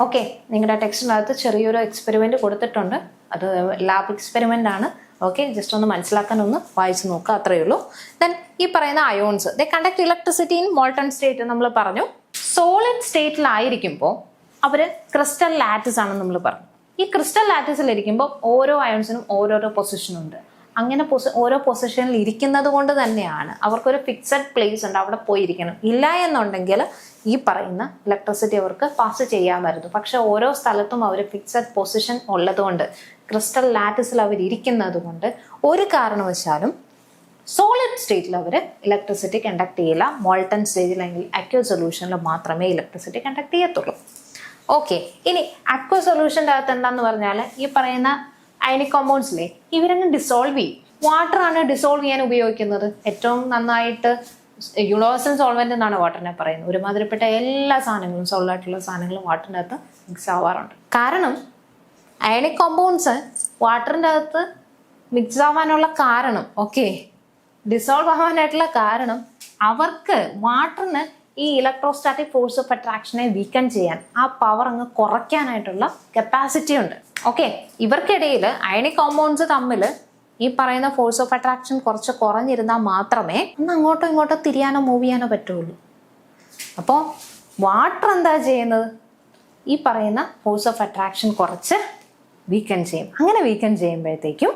[SPEAKER 1] ഓക്കെ, നിങ്ങളുടെ ടെക്സ്റ്റിനകത്ത് ചെറിയൊരു എക്സ്പെരിമെന്റ് കൊടുത്തിട്ടുണ്ട്. അത് ലാബ് എക്സ്പെരിമെന്റ് ആണ്. ഓക്കെ, ജസ്റ്റ് ഒന്ന് മനസ്സിലാക്കാൻ ഒന്ന് വായിച്ചു നോക്കുക, അത്രയേ ഉള്ളൂ. ദെൻ ഈ പറയുന്ന ions they conduct electricity in molten state നമ്മൾ പറഞ്ഞു. സോളിഡ് സ്റ്റേറ്റിലായിരിക്കുമ്പോൾ അവർ ക്രിസ്റ്റൽ ലാറ്റിസ് ആണെന്ന് നമ്മൾ പറഞ്ഞു. ഈ ക്രിസ്റ്റൽ ലാറ്റിസിലിരിക്കുമ്പോൾ ഓരോ അയോൺസിനും ഓരോരോ പൊസിഷനുണ്ട്. അങ്ങനെ ഓരോ പൊസിഷനിൽ ഇരിക്കുന്നത് കൊണ്ട് തന്നെയാണ് അവർക്കൊരു ഫിക്സഡ് പ്ലേസ് ഉണ്ട്, അവിടെ പോയിരിക്കണം. ഇല്ല എന്നുണ്ടെങ്കിൽ ഈ പറയുന്ന ഇലക്ട്രിസിറ്റി അവർക്ക് പാസ് ചെയ്യാമായിരുന്നു. പക്ഷെ ഓരോ സ്ഥലത്തും അവർ ഫിക്സഡ് പൊസിഷൻ ഉള്ളതുകൊണ്ട്, ക്രിസ്റ്റൽ ലാറ്റിസിൽ അവർ ഇരിക്കുന്നത് കൊണ്ട് ഒരു കാരണവശാലും സോളിഡ് സ്റ്റേറ്റിൽ അവർ ഇലക്ട്രിസിറ്റി കണ്ടക്ട് ചെയ്യില്ല. മോൾട്ടൺ സ്റ്റേജിൽ അല്ലെങ്കിൽ അക്വസ് സൊല്യൂഷനിൽ മാത്രമേ ഇലക്ട്രിസിറ്റി കണ്ടക്ട് ചെയ്യത്തുള്ളൂ. ഓക്കെ, ഇനി അക്വസ് സൊല്യൂഷൻ്റെ അകത്ത് എന്താന്ന് പറഞ്ഞാൽ ഈ പറയുന്ന അയണിക് കോമ്പൗണ്ട്സിലെ ഇവരങ്ങ് ഡിസോൾവ് ചെയ്യും. വാട്ടർ ആണ് ഡിസോൾവ് ചെയ്യാൻ ഉപയോഗിക്കുന്നത്. ഏറ്റവും നന്നായിട്ട് യൂണിവേഴ്സൽ സോൾവെന്റ് എന്നാണ് വാട്ടറിനെ പറയുന്നത്. ഒരുമാതിരിപ്പെട്ട എല്ലാ സാധനങ്ങളും, സോളിഡായിട്ടുള്ള സാധനങ്ങളും വാട്ടറിൻ്റെ അകത്ത് മിക്സ് ആവാറുണ്ട്. കാരണം അയണിക് കോമ്പൗണ്ട്സ് വാട്ടറിൻ്റെ അകത്ത് മിക്സ് ആവാനുള്ള കാരണം, ഡിസോൾവ് ആവാനായിട്ടുള്ള കാരണം, അവർക്ക് വാട്ടറിന് ഈ ഇലക്ട്രോസ്റ്റാറ്റിക് ഫോഴ്സ് ഓഫ് അട്രാക്ഷനെ വീക്കൻ ചെയ്യാൻ, ആ പവർ അങ്ങ് കുറയ്ക്കാനായിട്ടുള്ള കപ്പാസിറ്റി ഉണ്ട്. ഓക്കെ, ഇവർക്കിടയിൽ അയണിക് കോമ്പൗണ്ട്സ് തമ്മിൽ ഈ പറയുന്ന ഫോഴ്സ് ഓഫ് അട്രാക്ഷൻ കുറച്ച് കുറഞ്ഞിരുന്നാൽ മാത്രമേ ഒന്ന് അങ്ങോട്ടോ ഇങ്ങോട്ടോ തിരിയാനോ മൂവ് ചെയ്യാനോ പറ്റുള്ളൂ. അപ്പോൾ വാട്ടർ എന്താ ചെയ്യുന്നത്? ഈ പറയുന്ന ഫോഴ്സ് ഓഫ് അട്രാക്ഷൻ കുറച്ച് വീക്കൻ ചെയ്യും. അങ്ങനെ വീക്കൻ ചെയ്യുമ്പോഴത്തേക്കും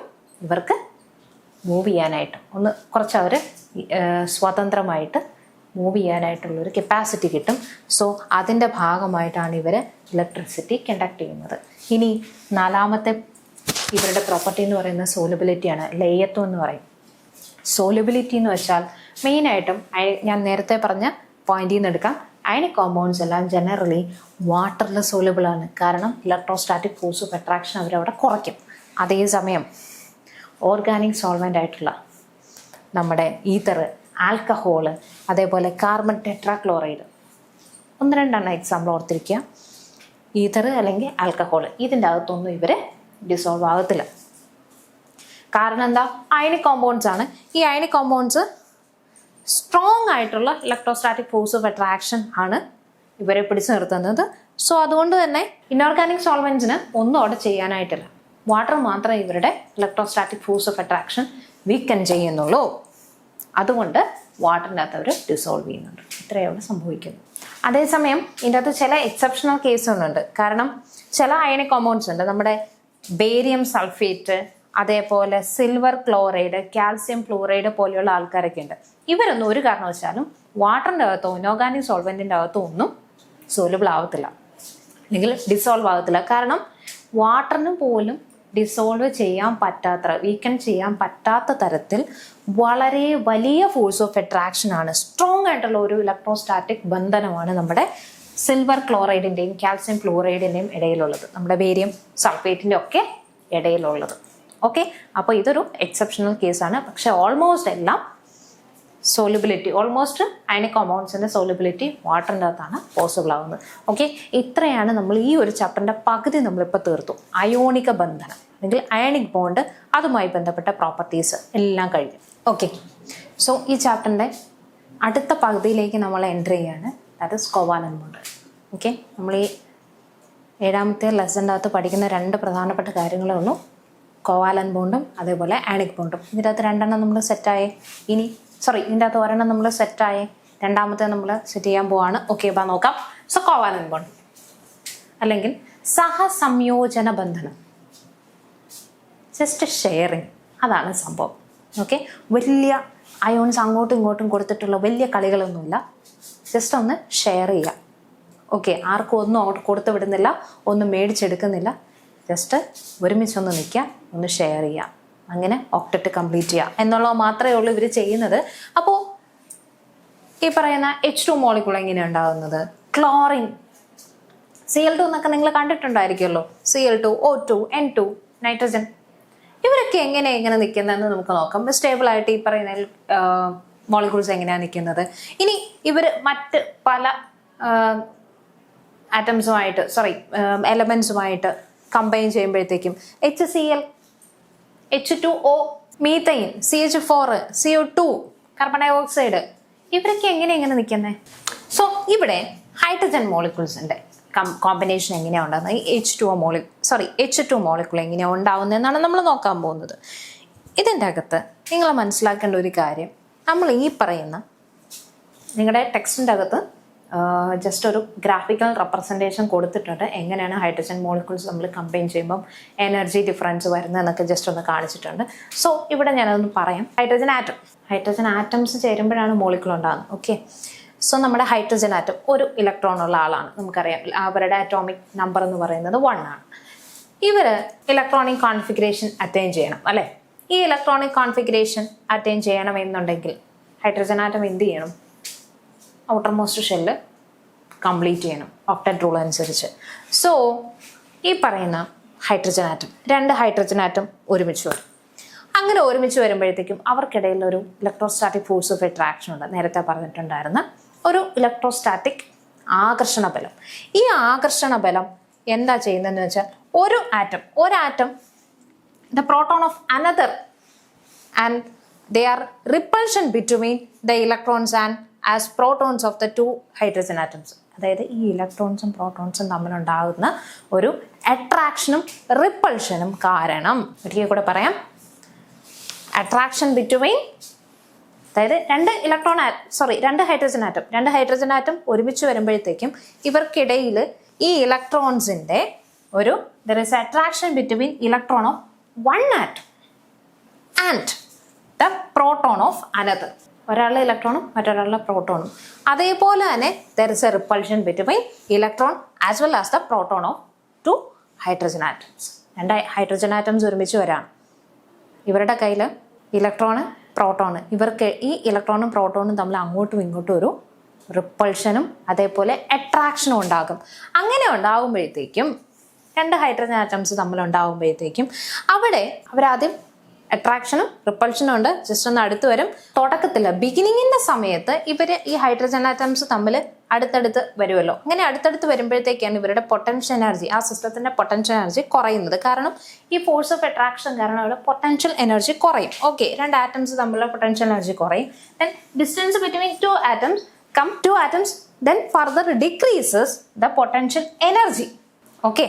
[SPEAKER 1] ഇവർക്ക് മൂവ് ചെയ്യാനായിട്ട് ഒന്ന് കുറച്ച് അവർ സ്വതന്ത്രമായിട്ട് മൂവ് ചെയ്യാനായിട്ടുള്ളൊരു കപ്പാസിറ്റി കിട്ടും. സോ അതിൻ്റെ ഭാഗമായിട്ടാണ് ഇവർ ഇലക്ട്രിസിറ്റി കണ്ടക്ട് ചെയ്യുന്നത്. ഇനി നാലാമത്തെ ഇവരുടെ പ്രോപ്പർട്ടി എന്ന് പറയുന്നത് സോലബിലിറ്റിയാണ്, ലേയത്വം എന്ന് പറയും. സോലബിലിറ്റി എന്ന് വെച്ചാൽ മെയിനായിട്ടും ഞാൻ നേരത്തെ പറഞ്ഞ പോയിന്റിൽ നിന്ന് എടുക്കാം. അയണിക് കോമ്പൗണ്ട്സ് എല്ലാം ജനറലി വാട്ടറിൽ സോലബിൾ ആണ്. കാരണം ഇലക്ട്രോസ്റ്റാറ്റിക് ഫോഴ്സ് ഓഫ് അട്രാക്ഷൻ അവരവിടെ കുറയ്ക്കും. അതേസമയം ഓർഗാനിക് സോൾവെൻ്റ് ആയിട്ടുള്ള നമ്മുടെ ഈതർ, ആൽക്കഹോള്, അതേപോലെ കാർബൺ ടെട്രാക്ലോറൈഡ്, 1-2 എക്സാമ്പിൾ ഓർത്തിരിക്കുക. ഈതർ അല്ലെങ്കിൽ ആൽക്കഹോള്, ഇതിൻ്റെ അകത്തൊന്നും ഇവർ ഡിസോൾവ് ആകത്തില്ല. കാരണം എന്താ? അയണിക് കോമ്പൗണ്ട്സ് ആണ്. ഈ അയണിക് കോമ്പൗണ്ട്സ് സ്ട്രോങ് ആയിട്ടുള്ള ഇലക്ട്രോസ്റ്റാറ്റിക് ഫോഴ്സ് ഓഫ് അട്രാക്ഷൻ ആണ് ഇവരെ പിടിച്ചു നിർത്തുന്നത്. സോ അതുകൊണ്ട് തന്നെ ഇനോർഗാനിക് സോൾവെൻസിന് ഒന്നും അവിടെ ചെയ്യാനായിട്ടില്ല. വാട്ടർ മാത്രമേ ഇവരുടെ ഇലക്ട്രോസ്റ്റാറ്റിക് ഫോഴ്സ് ഓഫ് അട്രാക്ഷൻ വീക്കൻ ചെയ്യുന്നുള്ളൂ. അതുകൊണ്ട് വാട്ടറിൻ്റെ അകത്ത് അവർ ഡിസോൾവ് ചെയ്യുന്നുണ്ട്. ഇത്രയേ അവിടെ സംഭവിക്കുന്നു. അതേസമയം ഇതിൻ്റെ അകത്ത് ചില എക്സെപ്ഷണൽ കേസുകളുണ്ട്. കാരണം ചില അയണിക് കോമ്പൗണ്ട്സ് ഉണ്ട്, നമ്മുടെ ബേരിയം സൾഫേറ്റ്, അതേപോലെ സിൽവർ ക്ലോറൈഡ്, കാൽസ്യം ഫ്ലൂറൈഡ് പോലെയുള്ള ആൾക്കാരൊക്കെ ഉണ്ട്. ഇവരൊന്നും ഒരു കാരണവശാലും വാട്ടറിൻ്റെ അകത്തോ ഇനോർഗാനിക് സോൾവെൻറ്റിൻ്റെ അകത്തോ ഒന്നും സോലുബിൾ ആവത്തില്ല, അല്ലെങ്കിൽ ഡിസോൾവ് ആകത്തില്ല. കാരണം വാട്ടറിന് പോലും ഡിസോൾവ് ചെയ്യാൻ പറ്റാത്ത, വീക്കൻ ചെയ്യാൻ പറ്റാത്ത തരത്തിൽ വളരെ വലിയ ഫോഴ്സ് ഓഫ് അട്രാക്ഷൻ ആണ്, സ്ട്രോങ് ആയിട്ടുള്ള ഒരു ഇലക്ട്രോസ്റ്റാറ്റിക് ബന്ധനമാണ് നമ്മുടെ സിൽവർ ക്ലോറൈഡിൻ്റെയും കാൽസ്യം ഫ്ലൂറൈഡിൻ്റെയും ഇടയിലുള്ളത്, നമ്മുടെ ബേരിയം സൾഫേറ്റിൻ്റെ ഒക്കെ ഇടയിലുള്ളത്. ഓക്കെ, അപ്പോൾ ഇതൊരു എക്സെപ്ഷണൽ കേസാണ്. പക്ഷെ ഓൾമോസ്റ്റ് എല്ലാം സോലുബിലിറ്റി, ഓൾമോസ്റ്റ് അയണിക് കോമ്പൗണ്ട്സിൻ്റെ സോലുബിലിറ്റി വാട്ടറിൻ്റെ അകത്താണ് പോസിബിൾ ആകുന്നത്. ഓക്കെ, ഇത്രയാണ് നമ്മൾ ഈ ഒരു ചാപ്റ്ററിൻ്റെ പകുതി നമ്മളിപ്പോൾ തീർത്തു. അയോണിക ബന്ധനം അല്ലെങ്കിൽ അയണിക് ബോണ്ട്, അതുമായി ബന്ധപ്പെട്ട പ്രോപ്പർട്ടീസ് എല്ലാം കഴിഞ്ഞു. ഓക്കെ, സോ ഈ ചാപ്റ്ററിൻ്റെ അടുത്ത പകുതിയിലേക്ക് നമ്മൾ എൻ്റർ ചെയ്യുകയാണ്. That is covalent bond. Okay, നമ്മൾ ഈ 7ാമത്തെ ലെസൻ്റെ അകത്ത് പഠിക്കുന്ന 2 പ്രധാനപ്പെട്ട കാര്യങ്ങളേ ഉള്ളൂ, കോവാലന്റ് ബോണ്ടും അതേപോലെ അയണിക് ബോണ്ടും. ഇതിൻ്റെ അകത്ത് 2 നമ്മൾ സെറ്റായേ. ഇതിൻ്റെ അകത്ത് 1 നമ്മൾ സെറ്റായേ, 2ാമത്തെ നമ്മൾ സെറ്റ് ചെയ്യാൻ പോവാണ്. ഓക്കെ, അപ്പോൾ നോക്കാം. സോ കോവാലന്റ് ബോണ്ട് അല്ലെങ്കിൽ സഹസംയോജന ബന്ധനം, ജസ്റ്റ് ഷെയറിങ്, അതാണ് സംഭവം. ഓക്കെ, വലിയ അയോൺസ് അങ്ങോട്ടും ഇങ്ങോട്ടും കൊടുത്തിട്ടുള്ള വലിയ കളികളൊന്നുമില്ല, ജസ്റ്റ് ഒന്ന് ഷെയർ ചെയ്യുക. ഓക്കെ, ആർക്കും ഒന്നും കൊടുത്തു വിടുന്നില്ല, ഒന്നും മേടിച്ചെടുക്കുന്നില്ല, ജസ്റ്റ് ഒരുമിച്ചൊന്ന് നിൽക്കുക, ഒന്ന് ഷെയർ ചെയ്യുക, അങ്ങനെ ഒക്ടറ്റ് കംപ്ലീറ്റ് ചെയ്യുക എന്നുള്ളത് മാത്രമേ ഉള്ളൂ ഇവർ ചെയ്യുന്നത്. അപ്പോൾ ഈ പറയുന്ന H2 മോളിക്യൂൾ എങ്ങനെയാണ് ഉണ്ടാകുന്നത്? ക്ലോറിൻ, Cl2 എന്നൊക്കെ നിങ്ങൾ കണ്ടിട്ടുണ്ടായിരിക്കുമല്ലോ, Cl2, O2, N2, നൈട്രജൻ, ഇവരൊക്കെ എങ്ങനെ നിൽക്കുന്നതെന്ന് നമുക്ക് നോക്കാം. സ്റ്റേബിൾ ആയിട്ട് ഈ പറയുന്ന മോളിക്യൂൾസ് എങ്ങനെയാണ് നിൽക്കുന്നത്. ഇനി ഇവർ മറ്റ് പല ആറ്റംസുമായിട്ട് എലമെൻസുമായിട്ട് കമ്പൈൻ ചെയ്യുമ്പോഴത്തേക്കും HCl, H2O, methane, CH4, CO2, carbon dioxide, ഇവരൊക്കെ എങ്ങനെ നിൽക്കുന്നത്? സോ ഇവിടെ ഹൈഡ്രജൻ മോളിക്യൂൾസിൻ്റെ കോമ്പിനേഷൻ എങ്ങനെയാണ് ഉണ്ടാകുന്നത്, ഈ H2 മോളിക്യൂൾ എങ്ങനെയാണ് ഉണ്ടാകുന്നതെന്നാണ് നമ്മൾ നോക്കാൻ പോകുന്നത്. ഇതിൻ്റെ അകത്ത് നിങ്ങൾ മനസ്സിലാക്കേണ്ട ഒരു കാര്യം, നമ്മൾ ഈ പറയുന്ന നിങ്ങളുടെ ടെക്സ്റ്റിൻ്റെ അകത്ത് ജസ്റ്റ് ഒരു ഗ്രാഫിക്കൽ റെപ്രസെൻറ്റേഷൻ കൊടുത്തിട്ടുണ്ട്, എങ്ങനെയാണ് ഹൈഡ്രജൻ മോളിക്യൂൾസ് നമ്മൾ കമ്പൈൻ ചെയ്യുമ്പം എനർജി ഡിഫറൻസ് വരുന്നതെന്നൊക്കെ ജസ്റ്റ് ഒന്ന് കാണിച്ചിട്ടുണ്ട്. സോ ഇവിടെ ഞാനതൊന്ന് പറയാം. ഹൈഡ്രജൻ ആറ്റംസ് ചേരുമ്പോഴാണ് മോളിക്യൂൾ ഉണ്ടാകുന്നത്. ഓക്കെ, സോ നമ്മുടെ ഹൈഡ്രജൻ ആറ്റം ഒരു ഇലക്ട്രോൺ ഉള്ള ആളാണ്, നമുക്കറിയാം. അവരുടെ അറ്റോമിക് നമ്പർ എന്ന് പറയുന്നത് 1 ആണ്. ഇവർ ഇലക്ട്രോണിക് കോൺഫിഗറേഷൻ അറ്റൈൻ ചെയ്യണം, അല്ലേ? ഈ ഇലക്ട്രോണിക് കോൺഫിഗറേഷൻ അറ്റൈൻ ചെയ്യണം എന്നുണ്ടെങ്കിൽ ഹൈഡ്രജൻ ആറ്റം എന്ത് ചെയ്യണം? ഔട്ടർ മോസ്റ്റ് ഷെല്ല് കംപ്ലീറ്റ് ചെയ്യണം, ഒക്ടറ്റ് റൂൾ അനുസരിച്ച്. സോ ഈ പറയുന്ന ഹൈഡ്രജൻ ആറ്റം, 2 ഹൈഡ്രജൻ ആറ്റം ഒരുമിച്ച് വരും. അങ്ങനെ ഒരുമിച്ച് വരുമ്പോഴത്തേക്കും അവർക്കിടയിൽ ഒരു ഇലക്ട്രോസ്റ്റാറ്റിക് ഫോഴ്സ് ഓഫ് അട്രാക്ഷൻ ഉണ്ട്, നേരത്തെ പറഞ്ഞിട്ടുണ്ടായിരുന്ന ഒരു ഇലക്ട്രോസ്റ്റാറ്റിക് ആകർഷണ ബലം. ഈ ആകർഷണ ബലം എന്താ ചെയ്യുന്നതെന്ന് വെച്ചാൽ, ഒരു atom the proton of another and they are repulsion between the electrons and as protons of the 2 hydrogen atoms. അതായത് ഈ ഇലക്ട്രോൺസും പ്രോട്ടോൺസും തമ്മിലുണ്ടാകുന്ന ഒരു അട്രാക്ഷനും റിപ്പൾഷനും കാരണം, ഒരിക്കൽ കൂടെ പറയാം, അട്രാക്ഷൻ ബിറ്റ്വീൻ, അതായത് 2 ഹൈഡ്രജൻ ആറ്റം ഒരുമിച്ച് വരുമ്പോഴത്തേക്കും ഇവർക്കിടയിൽ ഈ ഇലക്ട്രോൺസിൻ്റെ there is attraction between electron of one atom and the proton of another. ഒരാളുടെ ഇലക്ട്രോണും മറ്റൊരാളുടെ പ്രോട്ടോണും. അതേപോലെ തന്നെ there is a repulsion between electron as well as the proton of 2 hydrogen atoms. 2 hydrogen atoms ഒരുമിച്ച് വരാണ്. ഇവരുടെ കയ്യിൽ ഇലക്ട്രോണ്, പ്രോട്ടോണ്, ഇവർക്ക് ഈ ഇലക്ട്രോണും പ്രോട്ടോണും തമ്മിൽ അങ്ങോട്ടും ഇങ്ങോട്ടും ഒരു റിപ്പൾഷനും അതേപോലെ അട്രാക്ഷനും ഉണ്ടാകും. അങ്ങനെ ഉണ്ടാകുമ്പോഴത്തേക്കും 2 ഹൈഡ്രജൻ ആറ്റംസ് തമ്മിലുണ്ടാകുമ്പോഴത്തേക്കും അവിടെ അവരാദ്യം അട്രാക്ഷനും റിപ്പൾഷനും ഉണ്ട്. ജസ്റ്റ് ഒന്ന് അടുത്ത് വരും. തുടക്കത്തിൽ ബിഗിനിങ്ങിൻ്റെ സമയത്ത് ഇവർ ഈ ഹൈഡ്രജൻ ആറ്റംസ് തമ്മിൽ അടുത്തടുത്ത് വരുമല്ലോ. അങ്ങനെ അടുത്തടുത്ത് വരുമ്പോഴത്തേക്കാണ് ഇവരുടെ പൊട്ടൻഷ്യൽ എനർജി, ആ സിസ്റ്റത്തിൻ്റെ പൊട്ടൻഷ്യൽ എനർജി കുറയുന്നത്. കാരണം ഈ ഫോഴ്സ് ഓഫ് അട്രാക്ഷൻ കാരണം അവിടെ പൊട്ടൻഷ്യൽ എനർജി കുറയും. ഓക്കെ, 2 ആറ്റംസ് തമ്മിലുള്ള പൊട്ടൻഷ്യൽ എനർജി കുറയും. Then distance between 2 atoms then further decreases the potential energy. Okay,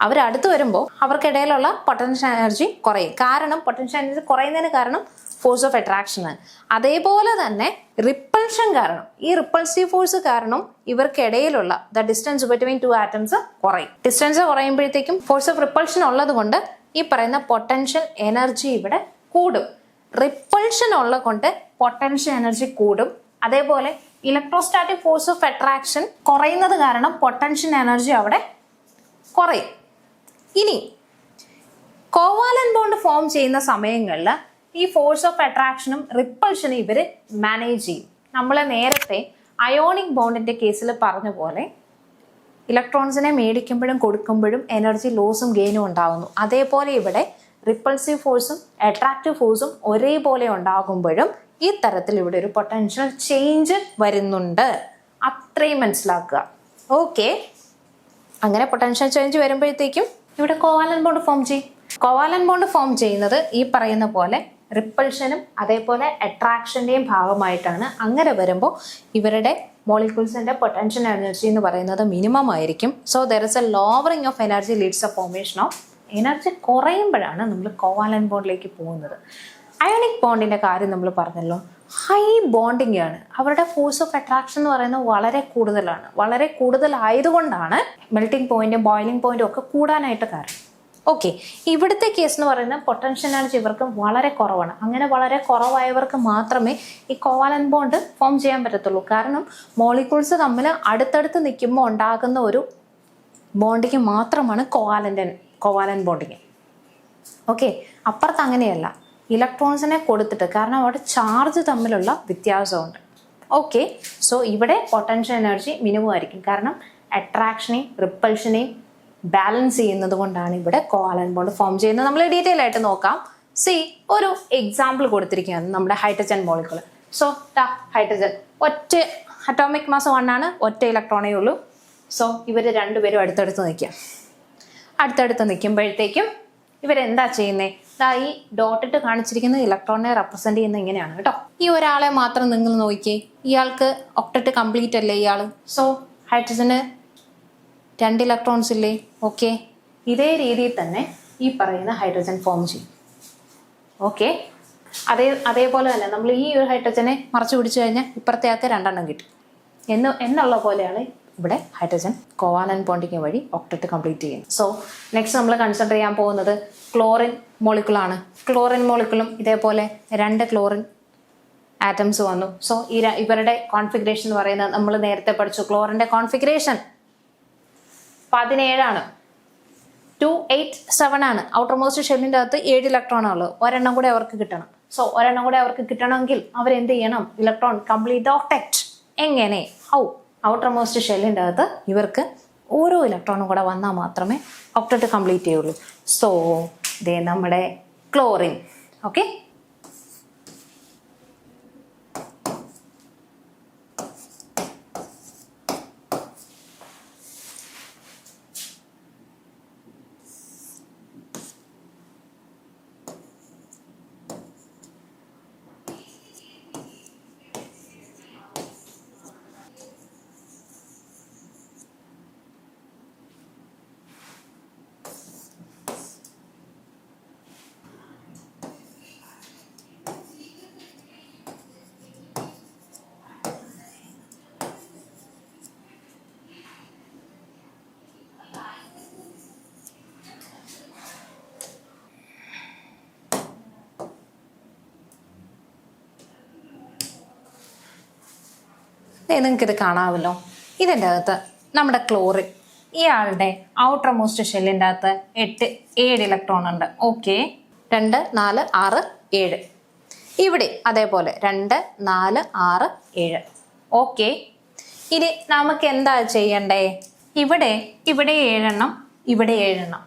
[SPEAKER 1] അവരടുത്ത് വരുമ്പോൾ അവർക്കിടയിലുള്ള പൊട്ടൻഷ്യൽ എനർജി കുറയും. കാരണം പൊട്ടൻഷ്യൽ എനർജി കുറയുന്നതിന് കാരണം ഫോഴ്സ് ഓഫ് അട്രാക്ഷൻ ആണ്. അതേപോലെ തന്നെ റിപ്പൾഷൻ കാരണം, ഈ റിപ്പൾസീവ് ഫോഴ്സ് കാരണം ഇവർക്കിടയിലുള്ള the distance between two atoms കുറയും. ഡിസ്റ്റൻസ് കുറയുമ്പോഴത്തേക്കും ഫോഴ്സ് ഓഫ് റിപ്പൾഷൻ ഉള്ളത് കൊണ്ട് ഈ പറയുന്ന പൊട്ടൻഷ്യൽ എനർജി ഇവിടെ കൂടും. റിപ്പൾഷൻ ഉള്ളത് കൊണ്ട് പൊട്ടൻഷ്യൽ എനർജി കൂടും. അതേപോലെ ഇലക്ട്രോസ്റ്റാറ്റിക് ഫോഴ്സ് ഓഫ് അട്രാക്ഷൻ കുറയുന്നത് കാരണം പൊട്ടൻഷ്യൽ എനർജി അവിടെ കുറയും. ഇനി കോവാലന്റ് ബോണ്ട് ഫോം ചെയ്യുന്ന സമയങ്ങളിൽ ഈ ഫോഴ്സ് ഓഫ് അട്രാക്ഷനും റിപ്പൾഷനും ഇവർ മാനേജ് ചെയ്യും. നമ്മൾ നേരത്തെ അയോണിക് ബോണ്ടിന്റെ കേസിൽ പറഞ്ഞ പോലെ ഇലക്ട്രോൺസിനെ മേടിക്കുമ്പോഴും കൊടുക്കുമ്പോഴും എനർജി ലോസും ഗെയിനും ഉണ്ടാകുന്നു. അതേപോലെ ഇവിടെ റിപ്പൾസീവ് ഫോഴ്സും അട്രാക്റ്റീവ് ഫോഴ്സും ഒരേപോലെ ഉണ്ടാകുമ്പോഴും ഈ തരത്തിൽ ഇവിടെ ഒരു പൊട്ടൻഷ്യൽ ചേഞ്ച് വരുന്നുണ്ട്. അത്രയും മനസ്സിലാക്കുക. ഓക്കെ, അങ്ങനെ പൊട്ടൻഷ്യൽ ചേഞ്ച് വരുമ്പോഴത്തേക്കും ഇവിടെ കോവാലന്റ് ബോണ്ട് ഫോം ചെയ്യും. കോവാലന്റ് ബോണ്ട് ഫോം ചെയ്യുന്നത് ഈ പറയുന്ന പോലെ റിപ്പൾഷനും അതേപോലെ അട്രാക്ഷന്റെയും ഭാഗമായിട്ടാണ്. അങ്ങനെ വരുമ്പോൾ ഇവരുടെ മോളിക്യൂൾസിന്റെ പൊട്ടൻഷ്യൽ എനർജി എന്ന് പറയുന്നത് മിനിമം ആയിരിക്കും. So there is a lowering of energy leads a formation of energy. കുറയുമ്പോഴാണ് നമ്മൾ കോവാലന്റ് ബോണ്ടിലേക്ക് പോകുന്നത്. അയോണിക് ബോണ്ടിന്റെ കാര്യം നമ്മൾ പറഞ്ഞല്ലോ, ഹൈ ബോണ്ടിങ് ആണ്. അവരുടെ ഫോഴ്സ് ഓഫ് അട്രാക്ഷൻ എന്ന് പറയുന്നത് വളരെ കൂടുതലാണ്. വളരെ കൂടുതലായതുകൊണ്ടാണ് മെൽറ്റിംഗ് പോയിന്റും ബോയിലിംഗ് പോയിന്റും ഒക്കെ കൂടാനായിട്ട് കാരണം. ഓക്കെ, ഇവിടുത്തെ കേസ് എന്ന് പറയുന്നത് പൊട്ടൻഷ്യൽ എനർജി ഇവർക്ക് വളരെ കുറവാണ്. അങ്ങനെ വളരെ കുറവായവർക്ക് മാത്രമേ ഈ കോവാലന്റ് ബോണ്ട് ഫോം ചെയ്യാൻ പറ്റത്തുള്ളൂ. കാരണം മോളിക്യൂൾസ് തമ്മിൽ അടുത്തടുത്ത് നിൽക്കുമ്പോൾ ഉണ്ടാകുന്ന ഒരു ബോണ്ടിങ് മാത്രമാണ് കോവാലന്റ് ബോണ്ടിങ്. ഓക്കെ, അപ്പുറത്ത് അങ്ങനെയല്ല. ഇലക്ട്രോൺസിനെ കൊടുത്തിട്ട്, കാരണം അവിടെ ചാർജ് തമ്മിലുള്ള വ്യത്യാസമുണ്ട്. ഓക്കെ, സോ ഇവിടെ പൊട്ടൻഷ്യൽ എനർജി മിനിമം ആയിരിക്കും. കാരണം അട്രാക്ഷനെയും റിപ്പൾഷനെയും ബാലൻസ് ചെയ്യുന്നത് കൊണ്ടാണ് ഇവിടെ കോവാലന്റ് ബോണ്ട് ഫോം ചെയ്യുന്നത്. നമ്മൾ ഡീറ്റെയിൽ ആയിട്ട് നോക്കാം. സി, ഒരു എക്സാമ്പിൾ കൊടുത്തിരിക്കുകയാണ് നമ്മുടെ ഹൈഡ്രജൻ മോളിക്യൂൾ. സോ ഹൈഡ്രജൻ ഒറ്റ അറ്റോമിക് മാസ് 1 ആണ്, ഒറ്റ ഇലക്ട്രോണേ ഉള്ളൂ. സോ ഇവർ രണ്ടുപേരും അടുത്തടുത്ത് നിൽക്കുക. അടുത്തടുത്ത് നിൽക്കുമ്പോഴത്തേക്കും ഇവരെന്താ ചെയ്യുന്നത്? ഈ ഡോട്ടിട്ട് കാണിച്ചിരിക്കുന്ന ഇലക്ട്രോണിനെ റെപ്രസെന്റ് ചെയ്യുന്നത് ഇങ്ങനെയാണ് കേട്ടോ. ഈ ഒരാളെ മാത്രം നിങ്ങൾ നോക്കിയേ, ഇയാൾക്ക് ഒക്ടറ്റ് കംപ്ലീറ്റ് അല്ലേ ഇയാൾ. സോ ഹൈഡ്രജന് 2 ഇലക്ട്രോൺസ് ഇല്ലേ? ഓക്കെ, ഇതേ രീതിയിൽ തന്നെ ഈ പറയുന്ന ഹൈഡ്രജൻ ഫോം ചെയ്യും. ഓക്കെ, അതേപോലെ തന്നെ നമ്മൾ ഈ ഒരു ഹൈഡ്രജനെ മറച്ചു പിടിച്ചു കഴിഞ്ഞാൽ ഇപ്പുറത്തെ ആൾക്ക് 2 എണ്ണം കിട്ടും എന്നുള്ള പോലെയാണ് ഇവിടെ ഹൈഡ്രജൻ കോവാലന്റ് ബോണ്ടിങ് വഴി ഒക്ടറ്റ് കംപ്ലീറ്റ് ചെയ്യുന്നത്. സോ നെക്സ്റ്റ് നമ്മൾ കൺസിഡർ ചെയ്യാൻ പോകുന്നത് ക്ലോറിൻ മോളിക്യൂളാണ്. ക്ലോറിൻ മോളിക്യൂളും ഇതേപോലെ 2 ക്ലോറിൻ ആറ്റംസ് വന്നു. സോ ഇവരുടെ കോൺഫിഗറേഷൻ എന്ന് പറയുന്നത് നമ്മൾ നേരത്തെ പഠിച്ചു. ക്ലോറിന്റെ കോൺഫിഗറേഷൻ 17 ആണ്, 287 ആണ്. ഔട്ടർ മോസ്റ്റ് ഷെല്ലിന്റെ അകത്ത് 7 ഇലക്ട്രോൺ ഉള്ളു. ഒരെണ്ണം കൂടെ അവർക്ക് കിട്ടണം. സോ ഒരെണ്ണം കൂടെ അവർക്ക് കിട്ടണമെങ്കിൽ അവരെന്ത് ചെയ്യണം? Electron complete octet. എങ്ങനെ? ഹൗ? ഔട്ടർ മോസ്റ്റ് ഷെല്ലിന്റെ അകത്ത് ഇവർക്ക് ഓരോ ഇലക്ട്രോണും കൂടെ വന്നാൽ മാത്രമേ ഒക്ടറ്റ് കംപ്ലീറ്റ് ചെയ്യുള്ളൂ. സോ ദേ നമ്മുടെ ക്ലോറിൻ. ഓക്കെ, നിങ്ങൾക്കിത് കാണാമല്ലോ. ഇതിൻ്റെ അകത്ത് നമ്മുടെ ക്ലോറിൻ, ഇയാളുടെ ഔട്ടർ മോസ്റ്റ് ഷെല്ലിൻ്റെ അകത്ത് 7 ഇലക്ട്രോൺ ഉണ്ട്. ഓക്കെ, 2, 4, 6, 7. ഇവിടെ അതേപോലെ 2, 4, 6, 7. ഓക്കെ, ഇനി നമുക്ക് എന്താ ചെയ്യണ്ടേ? ഇവിടെ 7 എണ്ണം, ഇവിടെ 7 എണ്ണം.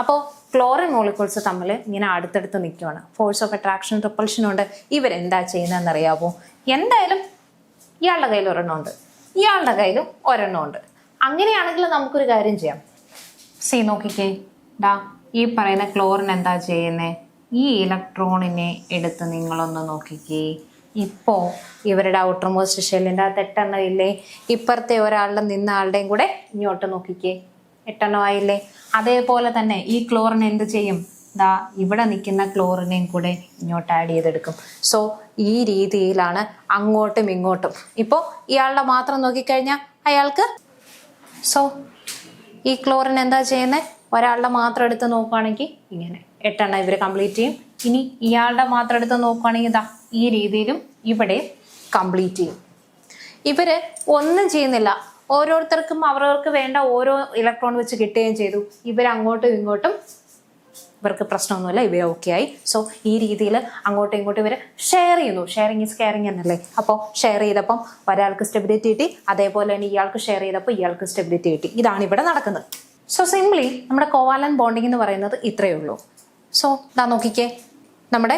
[SPEAKER 1] അപ്പോൾ ക്ലോറിൻ മോളിക്യൂൾസ് തമ്മിൽ ഇങ്ങനെ അടുത്തടുത്ത് നിൽക്കുകയാണ്. ഫോഴ്സ് ഓഫ് അട്രാക്ഷൻ റിപ്പൾഷനും ഉണ്ട്. ഇവരെന്താ ചെയ്യുന്നതെന്ന് അറിയാമോ? എന്തായാലും ഇയാളുടെ കയ്യിൽ ഒരെണ്ണമുണ്ട്, ഇയാളുടെ കയ്യിലും ഒരെണ്ണമുണ്ട്. അങ്ങനെയാണെങ്കിൽ നമുക്കൊരു കാര്യം ചെയ്യാം. നോക്കിക്കേ, ഈ പറയുന്ന ക്ലോറിൻ എന്താ ചെയ്യുന്നത്? ഈ ഇലക്ട്രോണിനെ എടുത്ത് നിങ്ങളൊന്ന് നോക്കിക്കേ. ഇപ്പോൾ ഇവരുടെ ഔട്ടർ മോസ്റ്റ് ഷെല്ലിൻ്റെ അകത്ത് 8 എണ്ണം ഇല്ലേ? ഇപ്പുറത്തെ ഒരാളുടെ നിന്ന ആളുടെയും കൂടെ ഇങ്ങോട്ട് നോക്കിക്കേ, 8 എണ്ണം ആയില്ലേ? അതേപോലെ തന്നെ ഈ ക്ലോറിൻ എന്ത് ചെയ്യും? ദാ ഇവിടെ നിൽക്കുന്ന ക്ലോറിനെയും കൂടെ ഇങ്ങോട്ട് ആഡ് ചെയ്തെടുക്കും. സോ ഈ രീതിയിലാണ് അങ്ങോട്ടും ഇങ്ങോട്ടും. ഇപ്പോൾ ഇയാളുടെ മാത്രം നോക്കിക്കഴിഞ്ഞാൽ അയാൾക്ക് സോ ഈ ക്ലോറിൻ എന്താ ചെയ്യുന്നത്? ഒരാളുടെ മാത്രം എടുത്ത് നോക്കുകയാണെങ്കിൽ ഇങ്ങനെ 8 എണ്ണം ഇവർ കംപ്ലീറ്റ് ചെയ്യും. ഇനി ഇയാളുടെ മാത്രം എടുത്ത് നോക്കുകയാണെങ്കിൽ ഇതാ ഈ രീതിയിലും ഇവിടെ കംപ്ലീറ്റ് ചെയ്യും. ഇവര് ഒന്നും ചെയ്യുന്നില്ല, ഓരോരുത്തർക്കും അവരവർക്ക് വേണ്ട ഓരോ ഇലക്ട്രോൺ വെച്ച് കിട്ടുകയും ചെയ്തു. ഇവർ അങ്ങോട്ടും ഇങ്ങോട്ടും ഇവർക്ക് പ്രശ്നമൊന്നുമില്ല, ഇവ ഓക്കെ ആയി. സോ ഈ രീതിയിൽ അങ്ങോട്ടും ഇങ്ങോട്ടും ഇവർ ഷെയർ ചെയ്യുന്നു. ഷെയറിങ് ഈസ് കെയറിങ് എന്നല്ലേ? അപ്പോൾ ഷെയർ ചെയ്തപ്പം ഒരാൾക്ക് സ്റ്റെബിലിറ്റി കിട്ടി, അതേപോലെ തന്നെ ഇയാൾക്ക് ഷെയർ ചെയ്തപ്പോൾ ഇയാൾക്ക് സ്റ്റെബിലിറ്റി കിട്ടി. ഇതാണ് ഇവിടെ നടക്കുന്നത്. സോ സിംപ്ലി നമ്മുടെ കോവാലന്റ് ബോണ്ടിങ് എന്ന് പറയുന്നത് ഇത്രയേ ഉള്ളൂ. സോ ഇതാ നോക്കിക്കേ, നമ്മുടെ